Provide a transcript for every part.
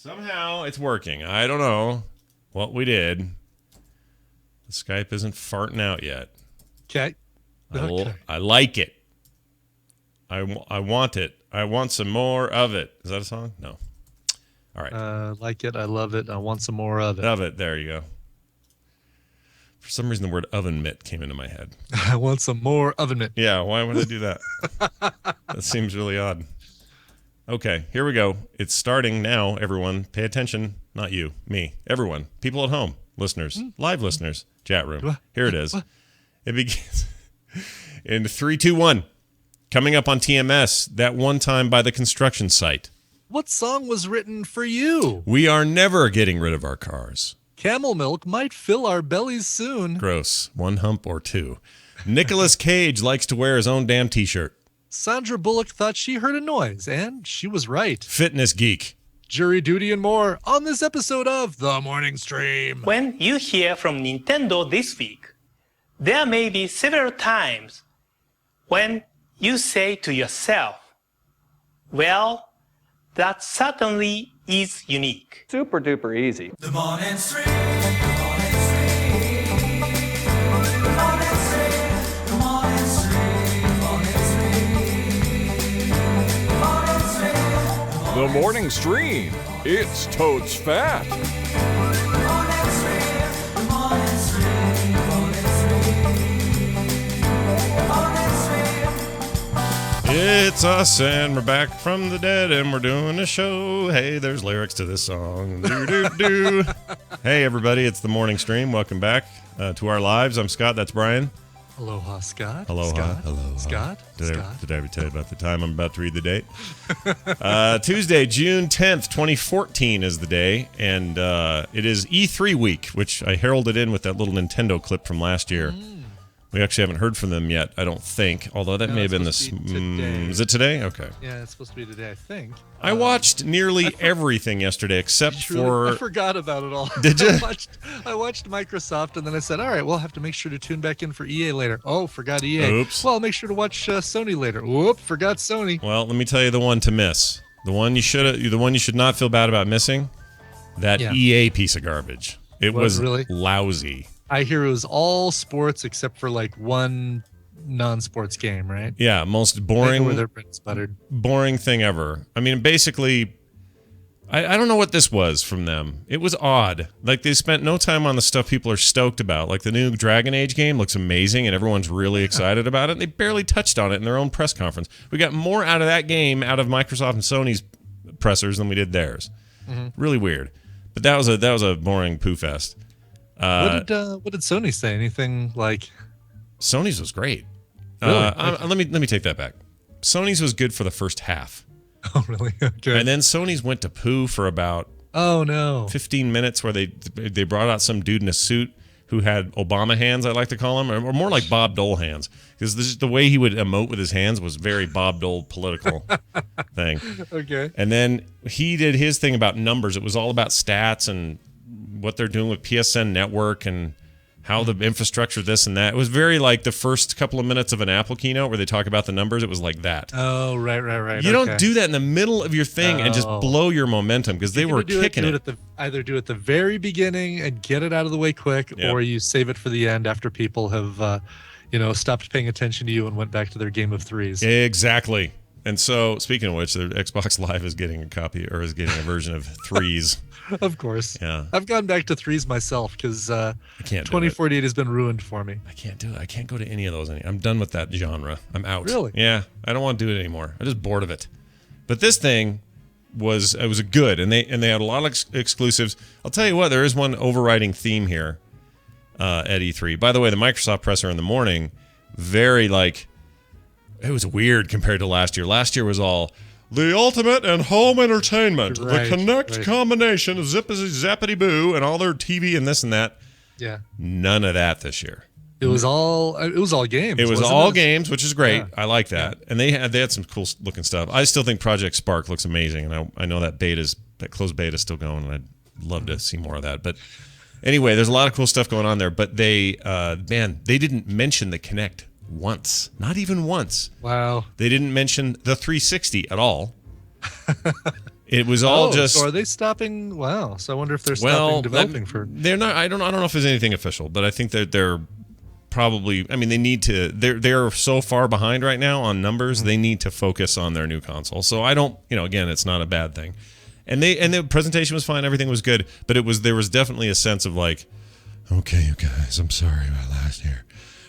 Somehow it's working. I don't know what we did. The Skype isn't farting out yet. Okay. I like it. I want it. I want some more of it. Is that a song? No. All right. Like it. I love it. I want some more of it. Of it. There you go. For some reason, the word oven mitt came into my head. I want some more oven mitt. Yeah. Why would I do that? That seems really odd. Okay, here we go. It's starting now, everyone. Pay attention. Not you, me, everyone. People at home, listeners, live listeners, chat room. Here it is. It begins in 3, 2, 1. Coming up on TMS, that one time by the construction site. What song was written for you? We are never getting rid of our cars. Camel milk might fill our bellies soon. Gross. One hump or two. Nicolas Cage likes to wear his own damn t-shirt. Sandra Bullock thought she heard a noise, and she was right. Fitness geek. Jury duty and more on this episode of The Morning Stream. When you hear from Nintendo this week, there may be several times when you say to yourself, well, that certainly is unique. Super duper easy. The Morning Stream. The Morning Stream. The Morning Stream. The Morning Stream. Morning Stream. The Morning Stream. It's totes fat. Morning Stream. The Morning Stream. Morning Stream. It's us, and we're back from the dead, and we're doing a show. Hey, there's lyrics to this song. Do. Hey, everybody, it's the Morning Stream. Welcome back to our lives. I'm Scott. That's Brian. Aloha, Scott. Aloha. Scott. Aloha. Scott. Did Scott. I ever tell you about the time I'm about to read the date? Tuesday, June 10th, 2014 is the day, and it is E3 week, which I heralded in with that little Nintendo clip from last year. We actually haven't heard from them yet, I don't think, although that may have been this... is it today? Okay. Yeah, it's supposed to be today, I think. I watched nearly everything yesterday except for... I forgot about it all. Did you? I watched Microsoft, and then I said, all right, we'll have to make sure to tune back in for EA later. Oh, forgot EA. Oops. Well, I'll make sure to watch Sony later. Whoop, forgot Sony. Well, let me tell you the one to miss. The one you should not feel bad about missing. That EA piece of garbage. It was really lousy. I hear it was all sports except for like one non-sports game, right? Yeah, most boring. Where their bread's buttered. Boring thing ever. I mean, basically, I don't know what this was from them. It was odd. Like, they spent no time on the stuff people are stoked about. Like, the new Dragon Age game looks amazing, and everyone's really excited about it. And they barely touched on it in their own press conference. We got more out of that game out of Microsoft and Sony's pressers than we did theirs. Really weird. But that was a boring poo fest. What did Sony say? Anything like? Sony's was great. Really? Let me take that back. Sony's was good for the first half. Oh, really? Okay. And then Sony's went to poo for about 15 minutes, where they brought out some dude in a suit who had Obama hands, I like to call him, or more like Bob Dole hands, because the way he would emote with his hands was very Bob Dole political thing. Okay. And then he did his thing about numbers. It was all about stats and what they're doing with PSN Network and how the infrastructure, this and that. It was very like the first couple of minutes of an Apple keynote where they talk about the numbers. It was like that. Oh, right. You don't do that in the middle of your thing and just blow your momentum, because they were kicking it. Either do it at the very beginning and get it out of the way quick, or you save it for the end after people have, stopped paying attention to you and went back to their game of threes. Exactly. And so, speaking of which, the Xbox Live is getting a version of threes. Of course. Yeah. I've gone back to threes myself because 2048 has been ruined for me. I can't do it. I can't go to any of those. I'm done with that genre. I'm out. Really? Yeah. I don't want to do it anymore. I'm just bored of it. But this thing was good, and they had a lot of exclusives. I'll tell you what, there is one overriding theme here at E3. By the way, the Microsoft presser in the morning, very it was weird compared to last year. Last year was all the ultimate and home entertainment, the Kinect combination of zippity zappity boo, and all their TV and this and that. Yeah. None of that this year. It was all games. It was all games, which is great. Yeah. I like that. Yeah. And they had some cool looking stuff. I still think Project Spark looks amazing, and I know that closed beta is still going, and I'd love to see more of that. But anyway, there's a lot of cool stuff going on there. But they didn't mention the Kinect once, not even once. Wow. They didn't mention the 360 at all. It was all just. So are they stopping? Wow. So I wonder if they're stopping developing for. They're not. I don't know if there's anything official, but I think that they're probably. I mean, they need to. They're so far behind right now on numbers. They need to focus on their new console. So I don't. Again, it's not a bad thing. And the presentation was fine. Everything was good, but there was definitely a sense of like, okay, you guys, I'm sorry about last year.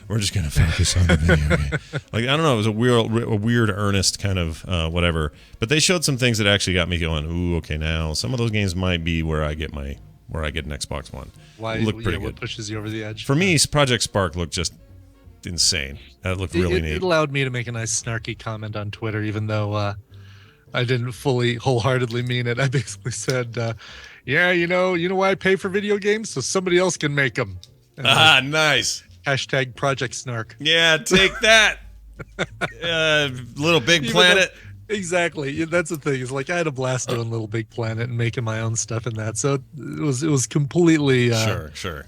We're just gonna focus on the video game. Like, I don't know, it was a weird, earnest kind of whatever. But they showed some things that actually got me going. Ooh, okay, now some of those games might be where I get an Xbox One. Why? Looked pretty What good. pushes you over the edge? For me, Project Spark looked just insane. That looked really neat. It allowed me to make a nice snarky comment on Twitter, even though I didn't fully wholeheartedly mean it. I basically said, "Yeah, you know why I pay for video games, so somebody else can make them." Nice. Hashtag Project Snark. Yeah, take that. Little Big Planet. Exactly. That's the thing. Is like I had a blast doing Little Big Planet and making my own stuff in that. So it was completely Sure.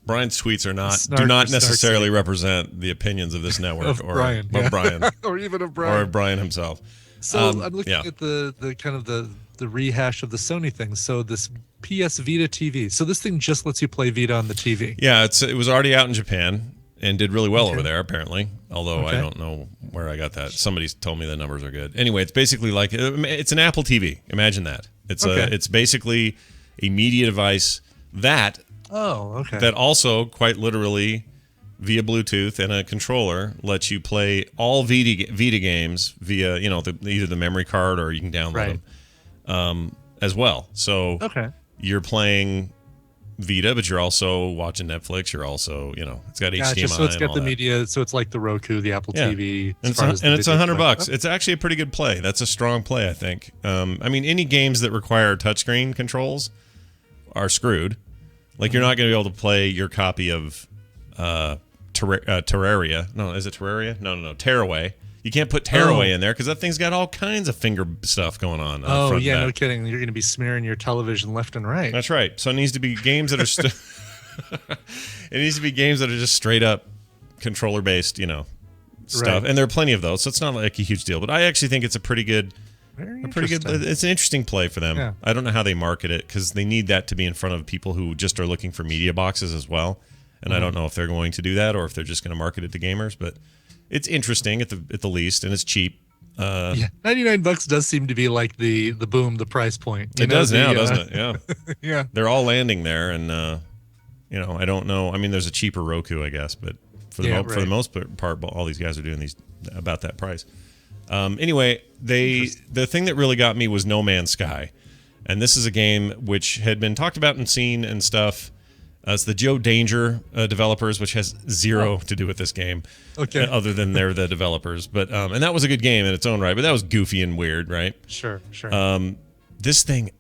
Brian's tweets Snark do not for necessarily snark's represent the opinions of this network Of Brian, of yeah. Brian or even of Brian. or Brian himself. So I'm looking yeah. at the kind of the rehash of the Sony thing. So this PS Vita TV. So this thing just lets you play Vita on the TV. Yeah, it was already out in Japan and did really well over there apparently. Although I Okay. don't know where I got that. Somebody's told me the numbers are good. Anyway, it's basically like it's an Apple TV. Imagine that. It's basically a media device that also quite literally via Bluetooth and a controller lets you play all Vita games via either the memory card or you can download them as well. So you're playing Vita, but you're also watching Netflix. You're also it's got HDMI. So it's and got all the that. media. So it's like the Roku, the Apple TV. And it's $100. It's actually a pretty good play. That's a strong play, I think. I mean, any games that require touchscreen controls are screwed. Like you're not going to be able to play your copy of Terraria. No, is it Terraria? No. Tearaway. You can't put Tearaway in there because that thing's got all kinds of finger stuff going on. Oh, yeah, no kidding. You're going to be smearing your television left and right. That's right. So it needs to be games that are it needs to be games that are just straight up controller based, stuff. Right. And there are plenty of those, so it's not like a huge deal. But I actually think it's a pretty good. It's an interesting play for them. Yeah. I don't know how they market it because they need that to be in front of people who just are looking for media boxes as well. And I don't know if they're going to do that or if they're just going to market it to gamers. But it's interesting at the least, and it's cheap. $99 does seem to be like the price point. It does now, doesn't it? Yeah. Yeah. They're all landing there, and I don't know. I mean, there's a cheaper Roku, I guess, but for the most part, all these guys are doing these about that price. Anyway, the thing that really got me was No Man's Sky, and this is a game which had been talked about and seen and stuff. It's the Joe Danger developers, which has zero to do with this game, other than they're the developers. But and that was a good game in its own right, but that was goofy and weird, right? Sure. This thing,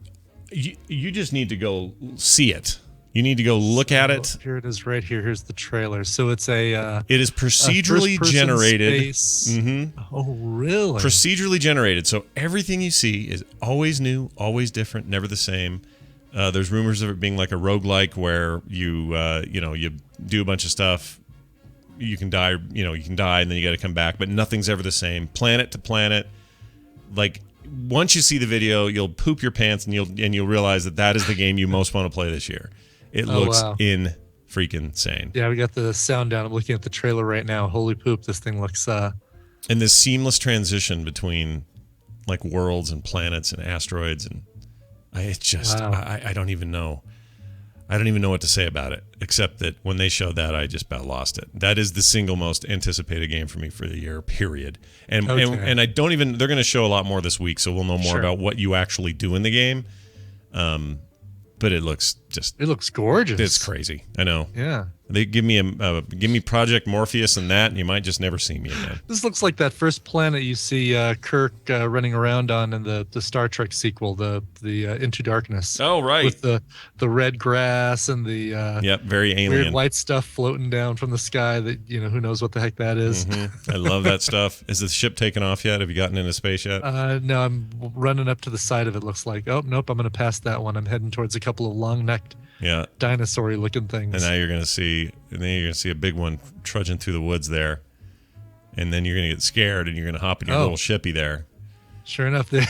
you just need to go see it. You need to go look at it. Here it is, right here. Here's the trailer. So it's it is procedurally generated. Mm-hmm. Oh, really? Procedurally generated. So everything you see is always new, always different, never the same. There's rumors of it being like a roguelike where you do a bunch of stuff. You can die, and then you got to come back, but nothing's ever the same. Planet to planet. Like once you see the video, you'll poop your pants and you'll realize that is the game you most want to play this year. It looks in freaking insane. Yeah, we got the sound down. I'm looking at the trailer right now. Holy poop, this thing looks and this seamless transition between like worlds and planets and asteroids and it's just I don't even know. I don't even know what to say about it, except that when they showed that, I just about lost it. That is the single most anticipated game for me for the year, period. And I don't even. They're going to show a lot more this week, so we'll know more about what you actually do in the game. But it looks gorgeous. It's crazy. I know. Yeah. They give me Project Morpheus and that, and you might just never see me again. This looks like that first planet you see Kirk running around on in the Star Trek sequel, the Into Darkness. Oh, right. With the red grass and the very alien weird white stuff floating down from the sky that who knows what the heck that is. Mm-hmm. I love that stuff. Is the ship taken off yet? Have you gotten into space yet? No, I'm running up to the side of it. Looks like. Oh nope, I'm going to pass that one. I'm heading towards a couple of long-necked. Yeah, dinosaur-y looking things. And now you're gonna see a big one trudging through the woods there, and then you're gonna get scared and you're gonna hop in your little shippy there. Sure enough, there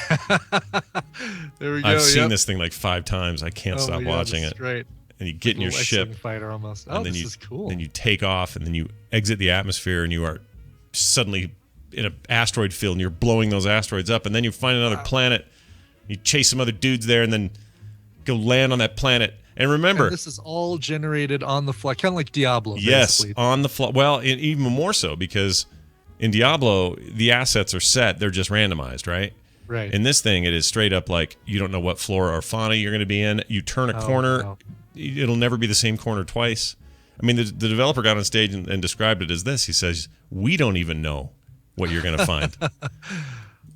we go. I've seen this thing like 5 times. I can't stop yeah, watching this it. is great. And you get in your ship, Fighter almost. Oh, and then this you is cool. then you take off, and then you exit the atmosphere, and you are suddenly in an asteroid field, and you're blowing those asteroids up, and then you find another planet. You chase some other dudes there, and then go land on that planet. And remember, and this is all generated on the fly, kind of like Diablo. Yes, basically. on the fly. Well, even more so because in Diablo, the assets are set; they're just randomized, right? Right. In this thing, it is straight up like you don't know what flora or fauna you're going to be in. You turn a corner, no. It'll never be the same corner twice. I mean, the developer got on stage and described it as this. He says, "We don't even know what you're going to find."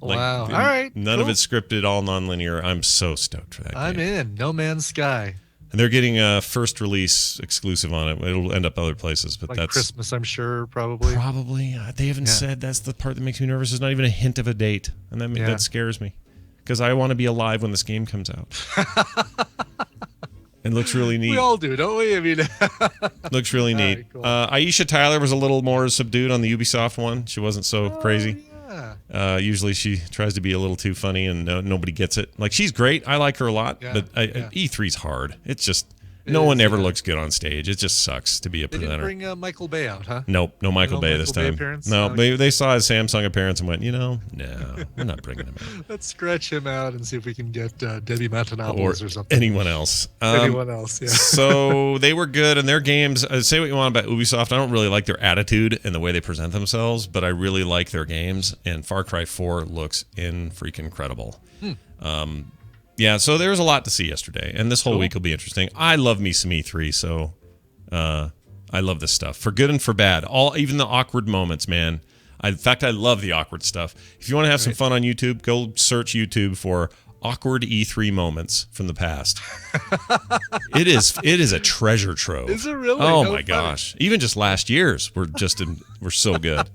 Wow. All right. None of it's scripted, all nonlinear. I'm so stoked for that game. I'm in. No Man's Sky. And they're getting a first release exclusive on it. It'll end up other places, but Like that's Christmas, I'm sure, probably. Probably. They haven't said. That's the part that makes me nervous. There's not even a hint of a date, and that scares me because I want to be alive when this game comes out. It looks really neat. We all do, don't we? I mean, looks really neat. Right, cool. Aisha Tyler was a little more subdued on the Ubisoft one. She wasn't so crazy. Yeah. Usually she tries to be a little too funny, and nobody gets it. Like, she's great. I like her a lot, Yeah, but yeah. E3's hard. It's just It no is, one ever yeah. looks good on stage. It just sucks to be a They presenter. didn't bring Michael Bay out, huh? Nope, no Michael Bay this Michael Bay time. appearance? No, Okay. they saw his Samsung appearance and went, no, we're not bringing him in. Let's scratch him out and see if we can get Debbie Or Matanopoulos or something. anyone else. Anyone else, yeah. So they were good, and their games, say what you want about Ubisoft, I don't really like their attitude and the way they present themselves, but I really like their games, and Far Cry 4 looks incredible. Yeah, so there was a lot to see yesterday, and this whole week will be interesting. I love me some E3, so I love this stuff, for good and for bad. Even the awkward moments, man. In fact, I love the awkward stuff. If you want to have some fun on YouTube, go search YouTube for awkward E3 moments from the past. It is a treasure trove. Is it really? Oh No my fun. gosh! Even just last year's were so good.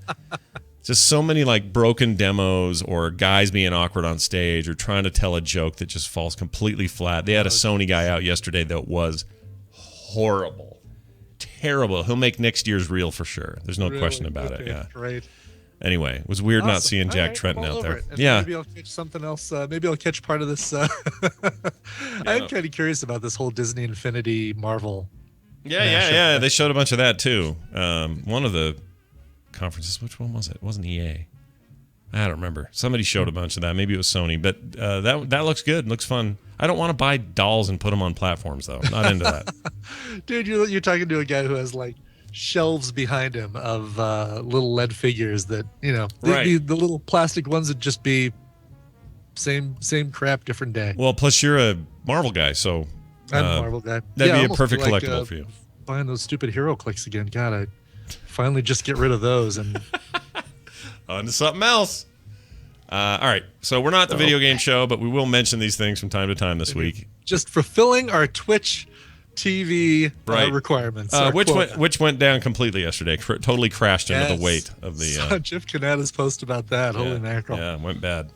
Just so many like broken demos or guys being awkward on stage or trying to tell a joke that just falls completely flat. They had a Sony guy out yesterday that was horrible, terrible. He'll make next year's reel for sure. There's no question about it. Okay, Yeah. Great. Anyway, it was weird not Awesome. seeing All Jack right, Trenton I'm all out over there. it. And Yeah. Maybe I'll catch something else. Maybe I'll catch part of this. I'm kind of curious about this whole Disney Infinity Marvel. Yeah. They showed a bunch of that too. One of the conferences, which one was it? It wasn't EA. I don't remember. Somebody showed a bunch of that. Maybe it was Sony, but that looks good. Looks fun. I don't want to buy dolls and put them on platforms though. Not into that. Dude, you're talking to a guy who has like shelves behind him of little lead figures that Right. the little plastic ones would just be same crap, different day. Well, plus you're a Marvel guy, so I'm a Marvel guy. that'd be a almost perfect like, collectible for you. Buying those stupid hero clicks again. God, I finally just get rid of those and On to something else. All right, so we're not the video game show, but we will mention these things from time to time this week. just fulfilling our Twitch TV Right. requirements. our Which quota. went down completely yesterday. Totally crashed under the Yes. weight of the. Saw Jeff Canada's post about that. Holy mackerel. Yeah, it went bad.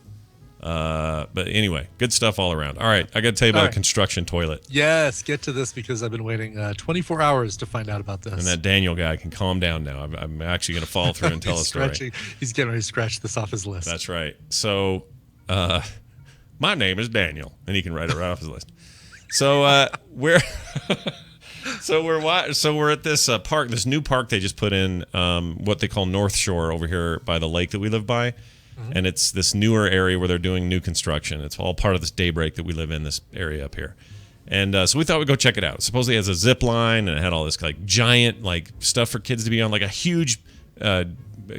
But anyway, good stuff all around. All right, I got to tell you about All a right. construction toilet. Yes, get to this because I've been waiting 24 hours to find out about this. And that Daniel guy can calm down now. I'm actually going to follow through and tell a story. He's getting ready to scratch this off his list. That's right. So, my name is Daniel, and he can write it right off his list. So we're we're at this park, this new park they just put in, what they call North Shore over here by the lake that we live by, and it's this newer area where they're doing new construction. It's all part of this daybreak that we live in, this area up here. And so we thought we'd go check it out. Supposedly it has a zip line, and it had all this like giant like stuff for kids to be on, like a huge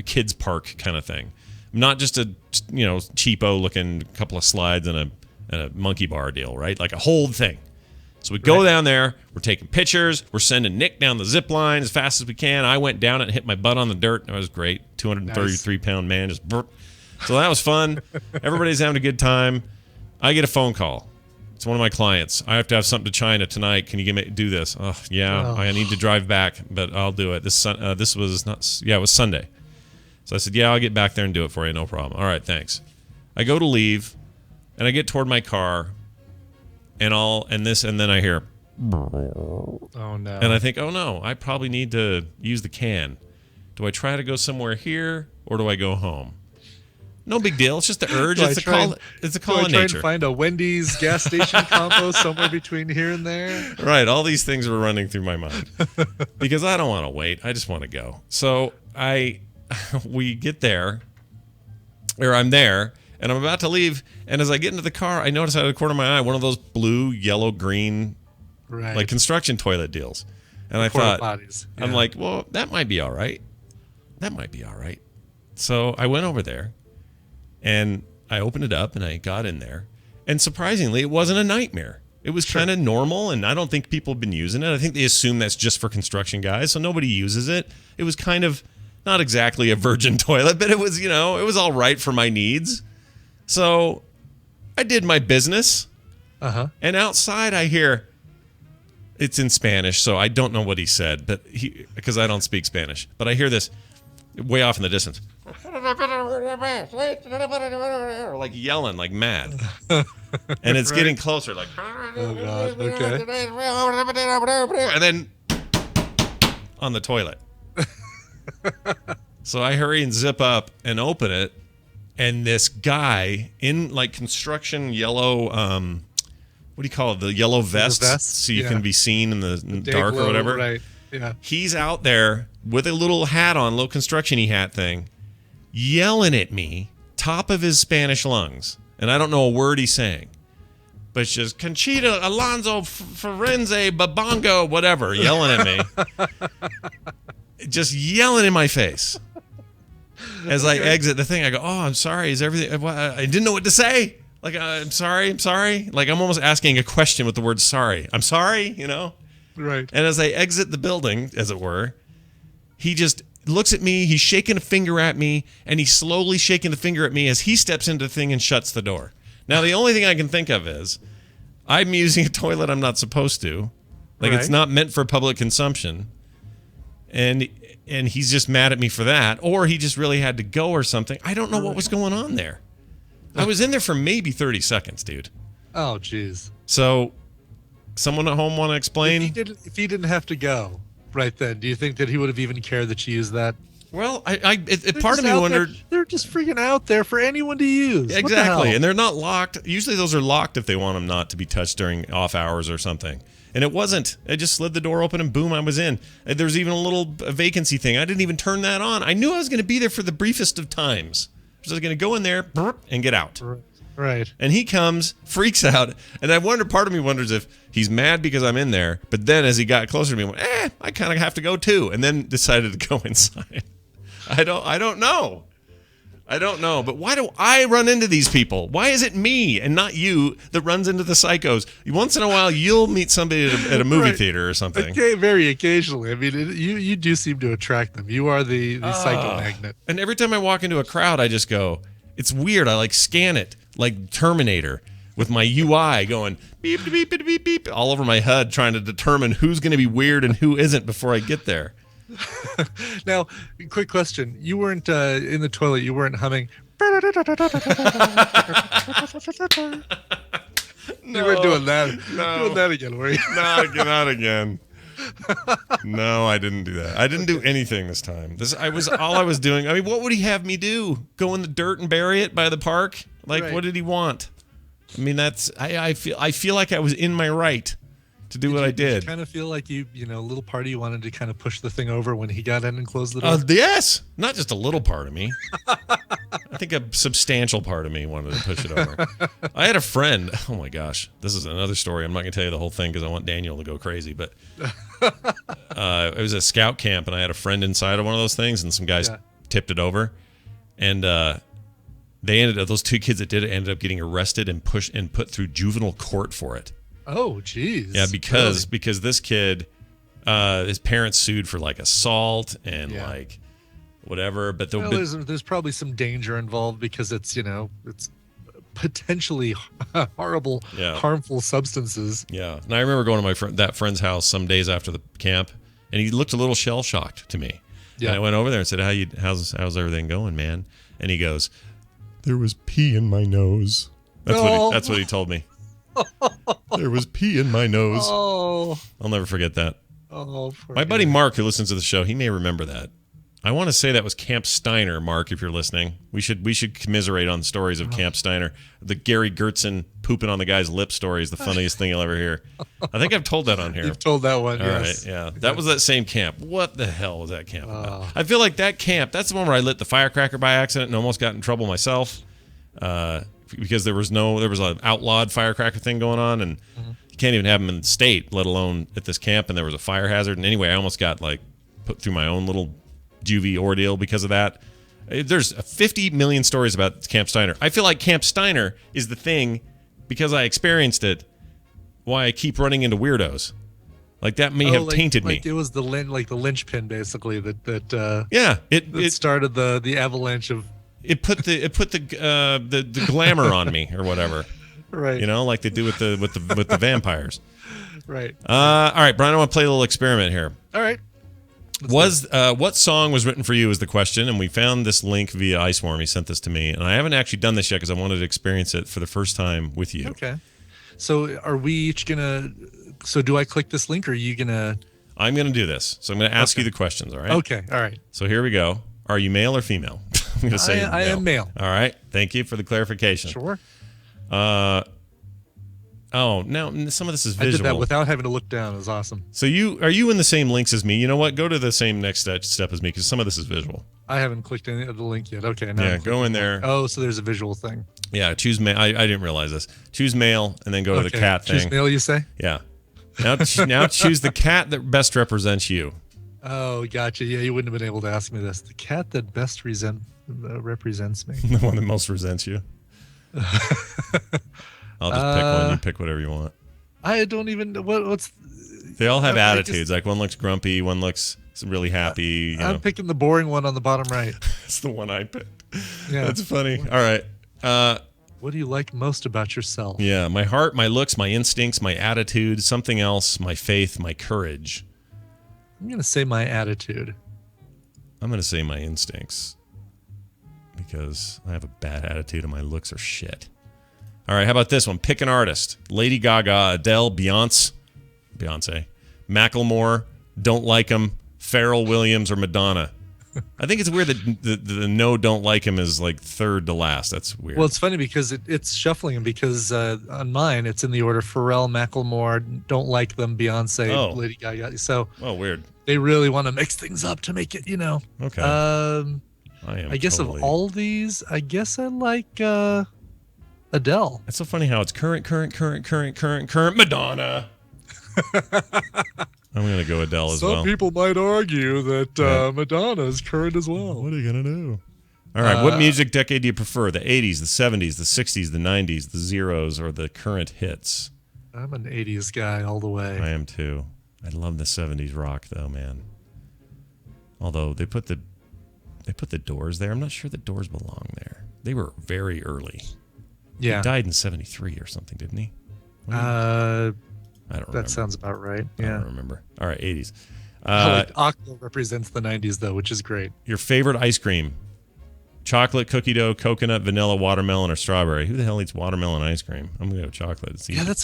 kids park kind of thing, not just a cheapo looking couple of slides and a monkey bar deal, right? Like a whole thing. So we go down there, we're taking pictures, we're sending Nick down the zip line as fast as we can. I went down it and hit my butt on the dirt. It was great. 233-pound man just burp. So that was fun. Everybody's having a good time. I get a phone call. It's one of my clients. I have to have something to China tonight. Can you do this? Oh, yeah, I need to drive back, but I'll do it. It was Sunday. So I said, yeah, I'll get back there and do it for you. No problem. All right, thanks. I go to leave, and I get toward my car, and then I hear, Oh no. and I think, oh no, I probably need to use the can. Do I try to go somewhere here, or do I go home? No big deal. It's just the urge. Do I It's a try call. and- It's a Do call I of try nature. and find a Wendy's gas station combo somewhere between here and there? Right. All these things were running through my mind because I don't want to wait. I just want to go. So we get there, or I'm there, and I'm about to leave. And as I get into the car, I notice out of the corner of my eye one of those blue, yellow, green, Right. like construction toilet deals. And I Porta thought, potties. I'm Yeah. like, well, that might be all right. That might be all right. So I went over there, and I opened it up, and I got in there. And surprisingly, it wasn't a nightmare. It was kind of normal, and I don't think people have been using it. I think they assume that's just for construction guys, so nobody uses it. It was kind of not exactly a virgin toilet, but it was, it was all right for my needs. So I did my business. Uh-huh. And outside I hear, it's in Spanish, so I don't know what he said, but because I don't speak Spanish. But I hear this way off in the distance. Like yelling, like mad. And it's getting closer, like, Oh, God. Okay. and then on the toilet. So I hurry and zip up and open it, and this guy in like construction yellow, what do you call it? The yellow vest, so you yeah. can be seen in the Day dark glow, or whatever. Right. Yeah. He's out there with a little hat on, little construction-y hat thing, yelling at me, top of his Spanish lungs. And I don't know a word he's saying. But it's just, Conchita, Alonso, Ferenze, Babongo, whatever, yelling at me. Just yelling in my face. As I exit the thing, I go, oh, I'm sorry. Is everything... I didn't know what to say. Like, I'm sorry. Like, I'm almost asking a question with the word sorry. I'm sorry, Right. And as I exit the building, as it were, he just looks at me, he's shaking a finger at me, and he's slowly shaking the finger at me as he steps into the thing and shuts the door. Now, the only thing I can think of is I'm using a toilet I'm not supposed to. Like, it's Right. not meant for public consumption. And he's just mad at me for that. Or he just really had to go or something. I don't know what was going on there. I was in there for maybe 30 seconds, dude. Oh, jeez. So, someone at home want to explain? If he didn't have to go right then, do you think that he would have even cared that you used that? Well, part They're of just me out wondered... there- they're just freaking out there for anyone to use. What the Exactly, hell? and they're not locked. Usually those are locked if they want them not to be touched during off hours or something. And it wasn't. I just slid the door open and boom, I was in. And there was even a little vacancy thing. I didn't even turn that on. I knew I was going to be there for the briefest of times. So I was going to go in there and get out. Right. And he comes, freaks out, and part of me wonders if he's mad because I'm in there, but then as he got closer to me, I went, I kind of have to go too, and then decided to go inside. I don't know. But why do I run into these people? Why is it me and not you that runs into the psychos? Once in a while, you'll meet somebody at a movie Right. theater or something. Okay, very occasionally. I mean, you do seem to attract them. You are the psycho magnet. And every time I walk into a crowd, I just go, it's weird. I like scan it like Terminator with my UI going beep, beep, beep, beep, beep, all over my HUD trying to determine who's going to be weird and who isn't before I get there. Now, quick question. You weren't in the toilet. You weren't humming. You weren't doing that. No. Doing that again, were you? Not again. No, I didn't do that. I didn't do anything this time. All I was doing. I mean, what would he have me do? Go in the dirt and bury it by the park? Like, Right. what did he want? I mean, I feel like I was in my right to do what I did. You kind of feel like a little part of you wanted to kind of push the thing over when he got in and closed the door. Yes, not just a little part of me. I think a substantial part of me wanted to push it over. I had a friend. Oh my gosh, this is another story. I'm not going to tell you the whole thing because I want Daniel to go crazy. But it was a scout camp, and I had a friend inside of one of those things, and some guys tipped it over, and those two kids that did it ended up getting arrested and put through juvenile court for it. Oh, geez. Yeah, because this kid, his parents sued for like assault and like whatever. But there's probably some danger involved because it's potentially horrible, harmful substances. Yeah, and I remember going to that friend's house some days after the camp, and he looked a little shell shocked to me. Yeah, and I went over there and said, how's everything going, man? And he goes, there was pee in my nose. That's what he told me. There was pee in my nose. Oh, I'll never forget that. oh. My buddy Mark, who listens to the show, he may remember that. I want to say that was Camp Steiner, Mark, if you're listening. We should commiserate on the stories of Camp Steiner. The Gary Gertzen pooping on the guy's lip story is the funniest thing you'll ever hear. I think I've told that on here. You've told that one, All yes. right, yeah. That was that same camp. What the hell was that camp about? I feel like that camp, that's the one where I lit the firecracker by accident and almost got in trouble myself because there was an outlawed firecracker thing going on, and you can't even have them in the state, let alone at this camp, and there was a fire hazard. And anyway, I almost got put through my own little juvie ordeal because of that. There's 50 million stories about Camp Steiner. I feel like Camp Steiner is the thing, because I experienced it, why I keep running into weirdos. Like that may have tainted me. It was the linchpin basically that it started the avalanche of. It put the glamour on me or whatever. Right. You know, like they do with the vampires. Right. All right, Brian, I want to play a little experiment here. All right. What song was written for you is the question, and we found this link via Iceworm. He sent this to me, and I haven't actually done this yet because I wanted to experience it for the first time with you. Okay. So are we each gonna? So do I click this link, or are you gonna? I'm gonna do this. So I'm gonna ask you the questions. All right. Okay. All right. So here we go. Are you male or female? I'm gonna say I am male. All right. Thank you for the clarification. Sure. Oh, now some of this is visual. I did that without having to look down. It was awesome. So are you in the same links as me? You know what? Go to the same next step as me because some of this is visual. I haven't clicked any of the link yet. Okay. Now go in there. Oh, so there's a visual thing. Yeah, choose male. I didn't realize this. Choose male and then go to the cat thing. Choose male, you say? Yeah. Now choose the cat that best represents you. Oh, gotcha. Yeah, you wouldn't have been able to ask me this. The cat that best represents me. The one that most resents you. I'll just pick one. You pick whatever you want. I don't even know what's. They all have attitudes. Like one looks grumpy, one looks really happy. I'm picking the boring one on the bottom right. That's the one I picked. Yeah. That's funny. All right. What do you like most about yourself? Yeah, my heart, my looks, my instincts, my attitude, something else, my faith, my courage. I'm going to say my attitude. I'm going to say my instincts because I have a bad attitude and my looks are shit. All right, how about this one? Pick an artist. Lady Gaga, Adele, Beyonce, Macklemore, Don't Like Him, Pharrell Williams, or Madonna. I think it's weird that the no don't like him is like third to last. That's weird. Well, it's funny because it's shuffling them because on mine it's in the order Pharrell, Macklemore, Don't Like Them, Beyonce, Lady Gaga. So weird. They really want to mix things up to make it, Okay. I guess of all these, I guess I like Adele. It's so funny how it's current Madonna. I'm going to go Adele as well. Some people might argue that Madonna is current as well. What are you going to do? All right, what music decade do you prefer? The 80s, the 70s, the 60s, the 90s, the zeros, or the current hits? I'm an 80s guy all the way. I am too. I love the 70s rock though, man. Although they put the Doors there. I'm not sure the Doors belong there. They were very early. Yeah. He died in 73 or something, didn't he? I don't remember. That sounds about right. I Yeah. don't remember. All right, 80s. Octo represents the 90s, though, which is great. Your favorite ice cream? Chocolate, cookie dough, coconut, vanilla, watermelon, or strawberry? Who the hell eats watermelon ice cream? I'm gonna go chocolate. It's easy. Yeah, that's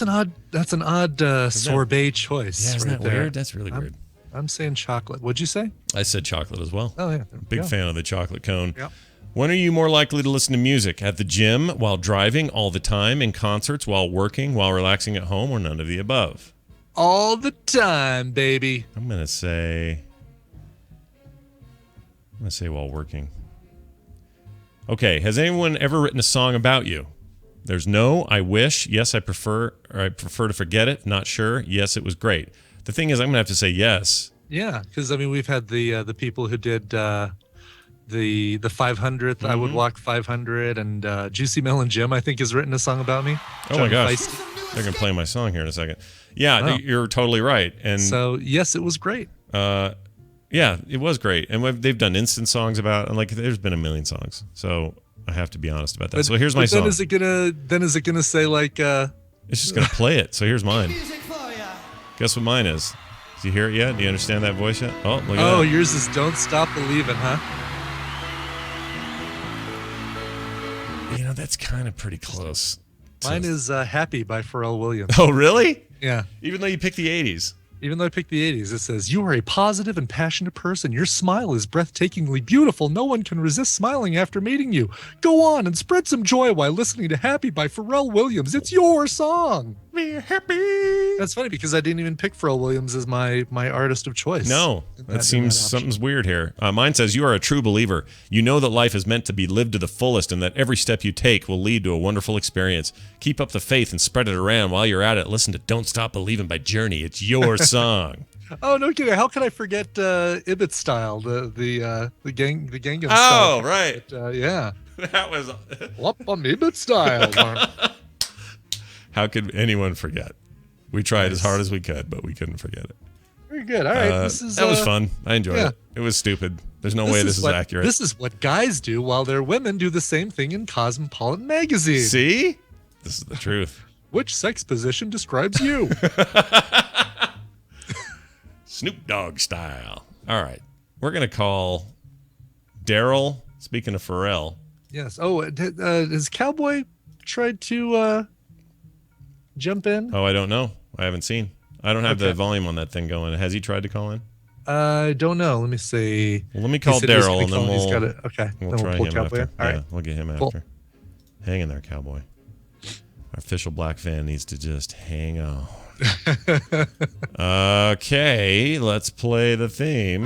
an odd sorbet choice. Yeah, isn't right that there. weird? That's really weird. I'm saying chocolate. What'd you say? I said chocolate as well. Oh yeah, Big fan of the chocolate cone. Yep. When are you more likely to listen to music? At the gym, while driving, all the time, in concerts, while working, while relaxing at home, or none of the above? All the time, baby. I'm gonna say while working. Okay, has anyone ever written a song about you? There's no, I wish, yes, I prefer, or I prefer to forget it, not sure, yes, it was great. The thing is, I'm going to have to say yes. Yeah, because, I mean, we've had the people who did the 500th, I Would Walk 500, and Juicy Melon Jim, I think, has written a song about me. Oh, my gosh. They're going to play my song here in a second. Yeah, you're totally right. And so, yes, it was great. Yeah, it was great. And they've done instant songs about, and like, there's been a million songs. So I have to be honest about that. So here's my song. Then is it gonna say like it's just gonna play it. So here's mine. Guess what mine is? Do you hear it yet? Do you understand that voice yet? Oh, look at that. Oh, yours is Don't Stop Believing, huh? You know, that's kind of pretty close. Mine is Happy by Pharrell Williams. Oh, really? Yeah. Even though you picked the 80s. Even though I picked the 80s, it says, "You are a positive and passionate person. Your smile is breathtakingly beautiful. No one can resist smiling after meeting you. Go on and spread some joy while listening to Happy by Pharrell Williams. It's your song." Be happy. That's funny because I didn't even pick Pharrell Williams as my artist of choice. No, that seems something's weird here. Mine says, "You are a true believer. You know that life is meant to be lived to the fullest and that every step you take will lead to a wonderful experience. Keep up the faith and spread it around. While you're at it, listen to Don't Stop Believing by Journey. It's your song." Oh, no kidding. How could I forget Ibit Style, the Gangnam Oh, Style? right. But, yeah. That was... Whoop on Ibit Style. How could anyone forget? We tried as hard as we could, but we couldn't forget it. Very good. All right. That was fun. I enjoyed it. It was stupid. There's no way this is accurate. This is what guys do while their women do the same thing in Cosmopolitan magazine. See? This is the truth. Which sex position describes you? Snoop Dogg style. All right. We're going to call Daryl, speaking of Pharrell. Yes. Oh, has Cowboy tried to jump in? Oh, I don't know. I haven't seen. I don't have the volume on that thing going. Has he tried to call in? I don't know. Let me see. Well, let me call Daryl and then we'll try pull him Cowboy. after. All right. Yeah, we'll get him Cool. after. Hang in there, Cowboy. Our official black fan needs to just hang on. Okay, let's play the theme.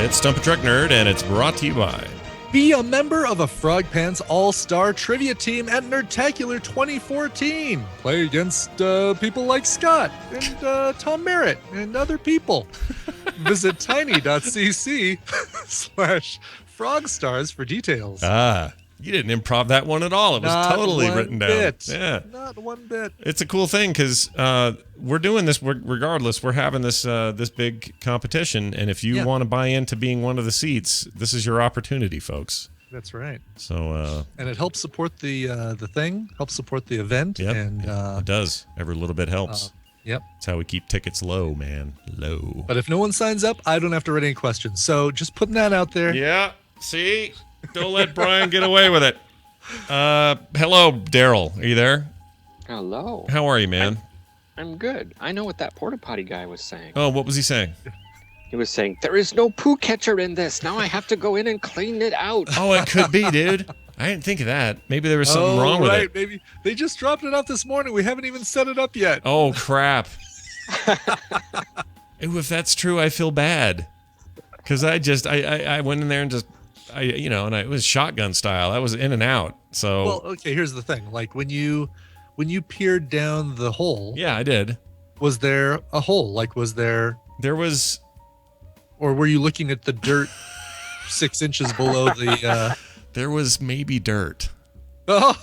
It's Stump a Truck Nerd, and it's brought to you by... Be a member of a Frog Pants All-Star Trivia Team at Nerdtacular 2014. Play against people like Scott and Tom Merritt and other people. Visit tiny.cc/frogstars for details. Ah, you didn't improv that one at all. It was totally written down. Yeah, not one bit. It's a cool thing because we're doing this regardless. We're having this this big competition, and if you want to buy into being one of the seats, this is your opportunity, folks. That's right. So and it helps support the thing, helps support the event. Yep, and it does. Every little bit helps. Yep. That's how we keep tickets low, man. Low. But if no one signs up, I don't have to write any questions. So just putting that out there. Yeah. See? Don't let Brian get away with it. Hello, Daryl. Are you there? Hello. How are you, man? I'm good. I know what that porta potty guy was saying. Oh, what was he saying? He was saying, "There is no poo catcher in this. Now I have to go in and clean it out." Oh, it could be, dude. I didn't think of that. Maybe there was something wrong with it. Maybe they just dropped it off this morning. We haven't even set it up yet. Oh, crap. Ooh, if that's true, I feel bad. Because I went in there and just, and it was shotgun style. I was in and out. So. Well, okay, here's the thing. Like when you peered down the hole. Yeah, I did. Was there a hole? Like, was there. There was. Or were you looking at the dirt 6 inches below the. There was maybe dirt. Oh.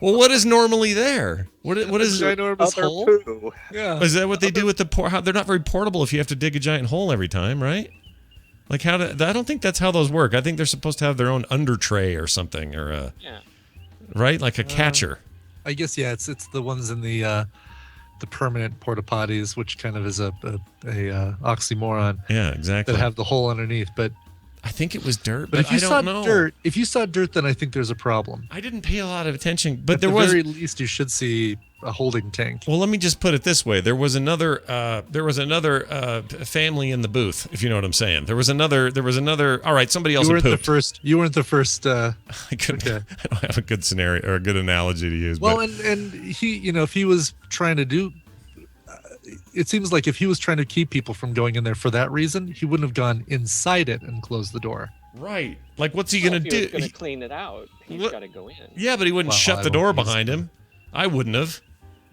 Well, what is normally there? What is a ginormous hole? Poo. Yeah. Is that what they do with the they're not very portable if you have to dig a giant hole every time, right? Like I don't think that's how those work. I think they're supposed to have their own under tray or something, or right, like a catcher. I guess it's the ones in the permanent porta potties, which kind of is a oxymoron. Yeah, exactly. That have the hole underneath, but. I think it was dirt, but if you I don't know. If you saw dirt, then I think there's a problem. I didn't pay a lot of attention, but At the very least, you should see a holding tank. Well, let me just put it this way: there was another family in the booth, if you know what I'm saying. There was another. All right, somebody else pooped. You weren't the first. I couldn't. Okay. I don't have a good scenario or a good analogy to use. Well, but. and he, if he was trying to do. It seems like if he was trying to keep people from going in there for that reason, he wouldn't have gone inside it and closed the door. Right. Like, what's he going to do? He's going to clean it out. He's got to go in. Yeah, but he wouldn't shut the door behind him. I wouldn't have.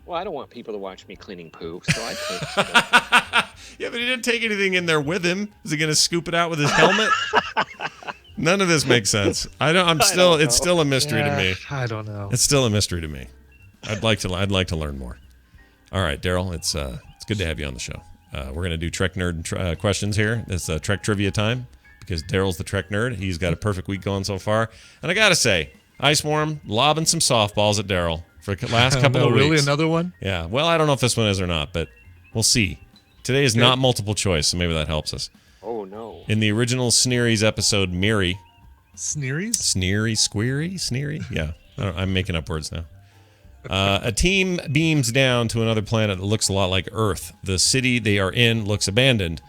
Well, I don't want people to watch me cleaning poop, so I'd clean it. Yeah, but he didn't take anything in there with him. Is he going to scoop it out with his helmet? None of this makes sense. It's still a mystery to me. I don't know. It's still a mystery to me. I'd like to learn more. All right, Daryl, it's good to have you on the show. We're going to do Trek Nerd questions here. It's Trek Trivia time because Daryl's the Trek Nerd. He's got a perfect week going so far. And I got to say, Ice Worm lobbing some softballs at Daryl for the last couple of weeks. Really, another one? Yeah. Well, I don't know if this one is or not, but we'll see. Today is not multiple choice, so maybe that helps us. Oh, no. In the original Sneery's episode, Miri. Sneeries? Sneery? Yeah. I'm making up words now. A team beams down to another planet that looks a lot like Earth. The city they are in looks abandoned.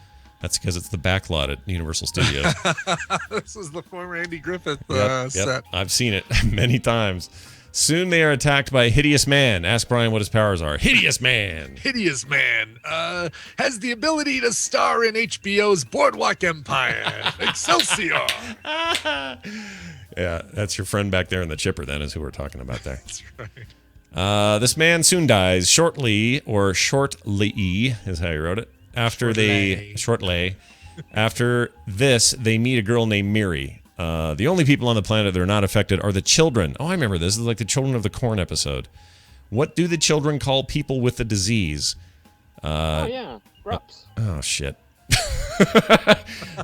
That's because it's the backlot at Universal Studios. This is the former Andy Griffith Yep. set. I've seen it many times. Soon they are attacked by a hideous man. Ask Brian what his powers are. Hideous man. Hideous Man has the ability to star in HBO's Boardwalk Empire. Excelsior. Yeah, that's your friend back there in the chipper, then, is who we're talking about there. That's right. This man soon dies shortly, or shortly is how you wrote it. After this, they meet a girl named Miri. The only people on the planet that are not affected are the children. Oh, I remember this. This is like the Children of the Corn episode. What do the children call people with the disease? Oh, yeah. Rups. Oh, shit.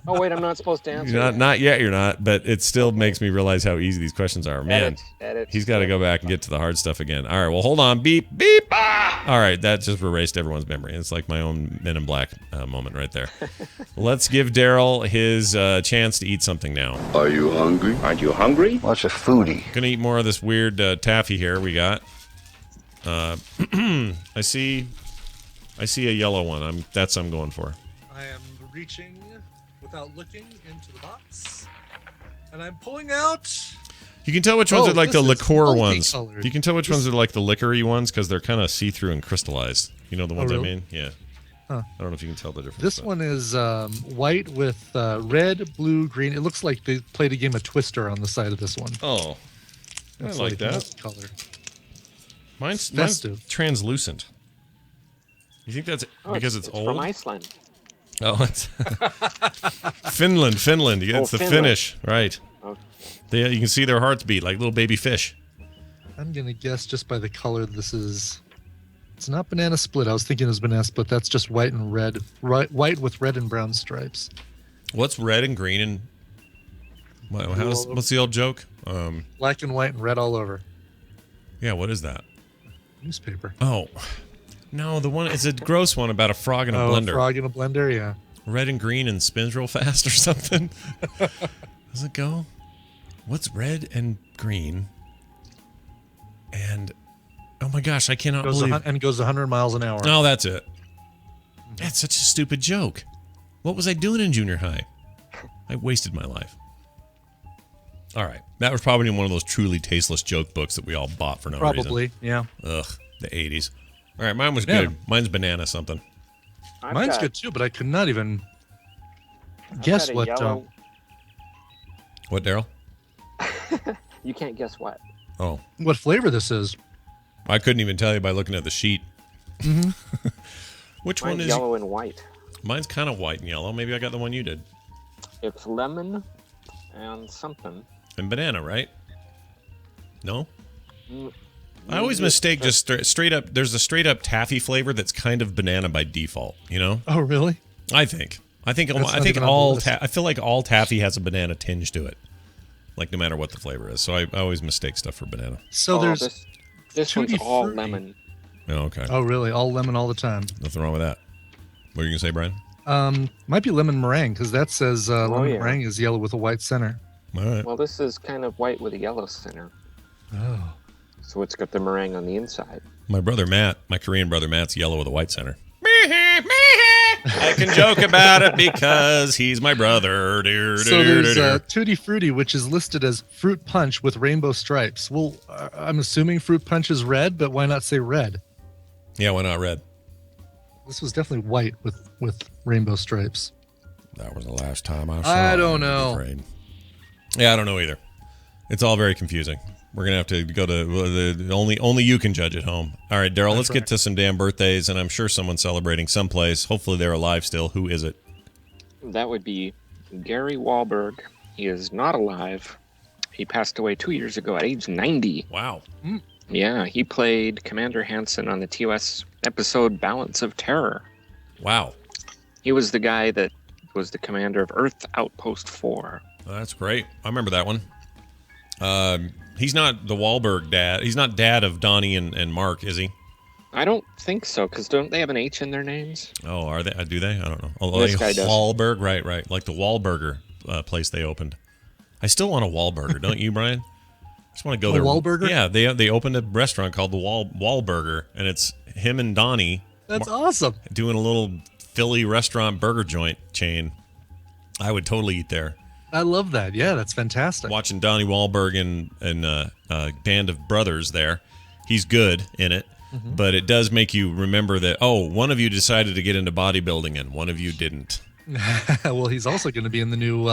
Oh, wait, I'm not supposed to answer. Not yet, you're not, but it still makes me realize how easy these questions are. Man, Edit. he's got to go back and get to the hard stuff again. All right, well, hold on. Beep, beep. All right, that just erased everyone's memory. It's like my own Men in Black moment right there. Let's give Daryl his chance to eat something now. Are you hungry? Aren't you hungry? What's a foodie? Gonna eat more of this weird taffy here we got. I see a yellow one. I'm going for. I am reaching without looking into the box, and I'm pulling out. You can tell which ones are like the this is liqueur ones. multicolored. You can tell which ones are like the liquor-y ones because they're kind of see-through and crystallized. You know the ones really? I mean? Yeah. Huh. I don't know if you can tell the difference. This but- one is white with red, blue, green. It looks like they played a game of Twister on the side of this one. Oh, I It's like that. Color. Mine's festive. translucent. You think that's because it's old? From Iceland. Oh, it's Finland. It's the Finland. Finnish, right? Okay. You can see their hearts beat like little baby fish. I'm gonna guess just by the color this is. It's not banana split. I was thinking it was banana split. That's just white and red. White with red and brown stripes. What's red and green and what's the old joke? Black and white and red all over. Yeah, what is that? Newspaper. Oh, no, the one it's a gross one about a frog in a blender. A frog in a blender, yeah. Red and green and spins real fast or something. Does it go? What's red and green? And oh my gosh, I cannot believe. And goes 100 miles an hour. Oh, that's it. That's such a stupid joke. What was I doing in junior high? I wasted my life. All right, that was probably in one of those truly tasteless joke books that we all bought for no reason. Probably, yeah. Ugh, the 80s. All right, mine was Yeah. good. Mine's banana something. Mine's good too, but I could not even guess what. What, Daryl? You can't guess what. Oh, What flavor this is? I couldn't even tell you by looking at the sheet. Mm-hmm. Which one Mine's is? yellow and white. Mine's kind of white and yellow. Maybe I got the one you did. It's lemon and something. And banana, right? No. Mm, I always mistake just straight up. There's a straight up taffy flavor that's kind of banana by default. You know? Oh, really? I think That's not I think even on the all. list. I feel like all taffy has a banana tinge to it. Like no matter what the flavor is. So I always mistake stuff for banana. So there's. this one's Tutti all Frutti. lemon. Oh, okay. Oh, really? All lemon all the time. Nothing wrong with that. What are you gonna say, Brian? Might be lemon meringue because that says lemon yeah. meringue is yellow with a white center. All right. Well, this is kind of white with a yellow center. Oh. So it's got the meringue on the inside. My brother Matt, my Korean brother Matt's yellow with a white center. I can joke about it because he's my brother. So there's Tutti Frutti, which is listed as fruit punch with rainbow stripes. Well, I'm assuming fruit punch is red, but why not say red? Yeah, why not red? This was definitely white with rainbow stripes. That was the last time I saw I it, don't I'm know. afraid. Yeah, I don't know either. It's all very confusing. We're gonna have to go to the only you can judge at home. All right, Daryl, let's get to some damn birthdays, and I'm sure someone's celebrating someplace. Hopefully they're alive still. Who is it? That would be Gary Wahlberg. He is not alive. He passed away 2 years ago at age 90. Wow. Yeah, he played Commander Hansen on the TOS episode Balance of Terror. Wow. He was the guy that was the commander of Earth Outpost 4. That's great. I remember that one. He's not the Wahlberg dad. He's not dad of Donnie and Mark, is he? I don't think so, because don't they have an H in their names? Oh, are they? Do they? I don't know. Oh, This guy does. Wahlberg, right. Like the Wahlburger place they opened. I still want a Wahlburger, don't you, Brian? Just want to go The there. Wahlburger? Yeah, they opened a restaurant called the Wahlburger, and it's him and Donnie That's awesome. doing a little Philly restaurant burger joint chain. I would totally eat there. I love that. Yeah, that's fantastic. Watching Donnie Wahlberg and a band of brothers there. He's good in it, but it does make you remember that, one of you decided to get into bodybuilding and one of you didn't. Well, he's also going to be in the new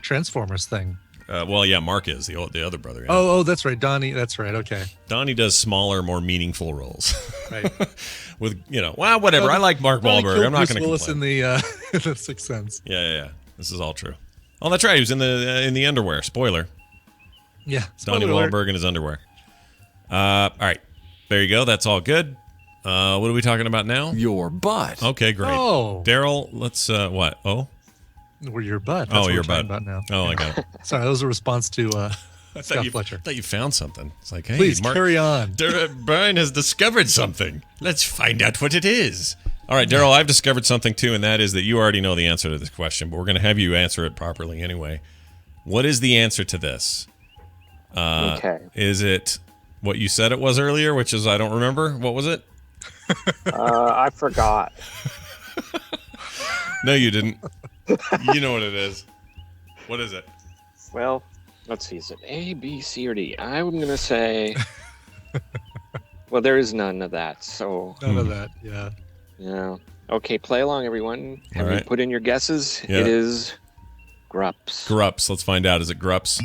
Transformers thing. Mark is the other brother. Yeah. Oh, that's right. Donnie. That's right. Okay. Donnie does smaller, more meaningful roles. Right. With, whatever. I like Mark Wahlberg. I'm not going to Willis complain. in the Sixth Sense. Yeah. This is all true. Oh, that's right. He was in the underwear. Spoiler. Yeah. Donnie Wahlberg in his underwear. All right. There you go. That's all good. What are we talking about now? Your butt. Okay, great. Oh. Daryl, let's, what? Oh? Or your butt. That's Oh, what your we're talking butt. about now. Oh, I got it. Sorry, that was a response to I Scott Fletcher. thought you found something. It's like, hey, Please Mark, carry on. Brian has discovered something. Let's find out what it is. All right, Daryl, I've discovered something too, and that is that you already know the answer to this question, but we're going to have you answer it properly anyway. What is the answer to this? Okay. Is it what you said it was earlier, which is I don't remember? What was it? I forgot. No, you didn't. You know what it is. What is it? Well, let's see. Is it A, B, C, or D? I'm going to say... Well, there is none of that, so... None of that. Yeah. Yeah. Okay, play along, everyone. Have All you right. put in your guesses? Yeah. It is... Grups. Grups. Let's find out. Is it Grups?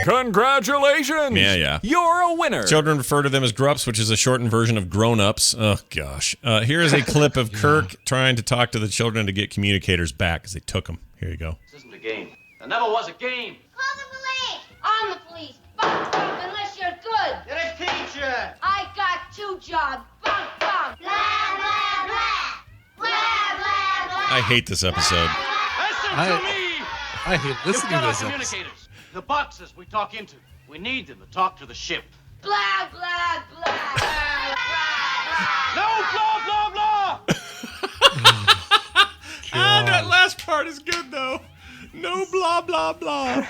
Congratulations! Yeah. You're a winner. Children refer to them as Grups, which is a shortened version of grown-ups. Oh, gosh. Here is a clip of Kirk trying to talk to the children to get communicators back because they took them. Here you go. This isn't a game. There never was a game. Call the police! I'm the police. Bump, bump, unless you're good. You're a teacher. I got 2 jobs. Bump, bump. Blah, blah, blah. Blah, blah, blah. I hate this episode. Listen I- to me. I hate You've listening got to our this episode. communicators. The boxes we talk into. We need them to talk to the ship. Blah, blah, blah. Blah, blah, No blah, blah, blah. That last part is good, though. No blah, blah, blah.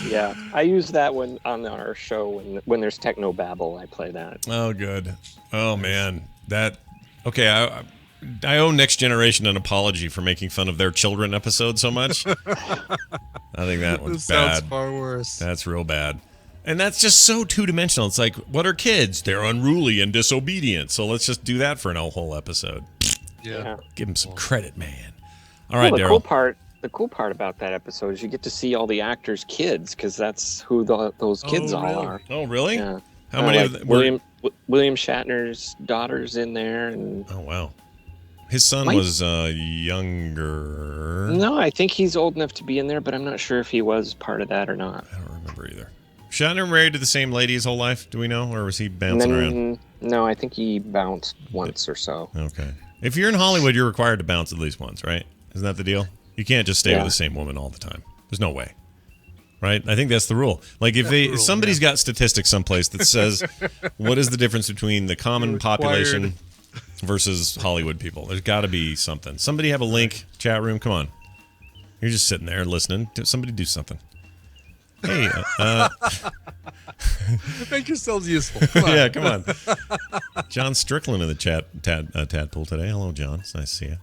Yeah, I use that when on our show when there's techno babble. I play that. Oh, good. Oh, man. Okay, I owe Next Generation an apology for making fun of their children episode so much. I think that one's This sounds bad. far worse. That's real bad. And that's just so two-dimensional. It's like, what are kids? They're unruly and disobedient. So let's just do that for a whole episode. Yeah. Give them some credit, man. All right, Well, Daryl. the cool part about that episode is you get to see all the actors' kids because that's who those kids all really? are. Oh, really? Yeah. How many of like them? William Shatner's daughter's in there, and Oh, wow. His son was younger. no, I think he's old enough to be in there, but I'm not sure if he was part of that or not. I don't remember either. Shatner married to the same lady his whole life? Do we know? Or was he And bouncing then, around? no, I think he bounced once or so. Okay. If you're in Hollywood, you're required to bounce at least once, right? Isn't that the deal? You can't just stay Yeah. with the same woman all the time. There's no way. Right? I think that's the rule. Like if the rule, somebody's got statistics someplace that says what is the difference between the common You're required. population versus Hollywood people. There's got to be something. Somebody have a link, chat room. Come on. You're just sitting there listening. Somebody do something. Hey, Make yourselves useful. Come on. yeah, come on. John Strickland in the chat, Tadpool today. Hello, John. It's nice to see you.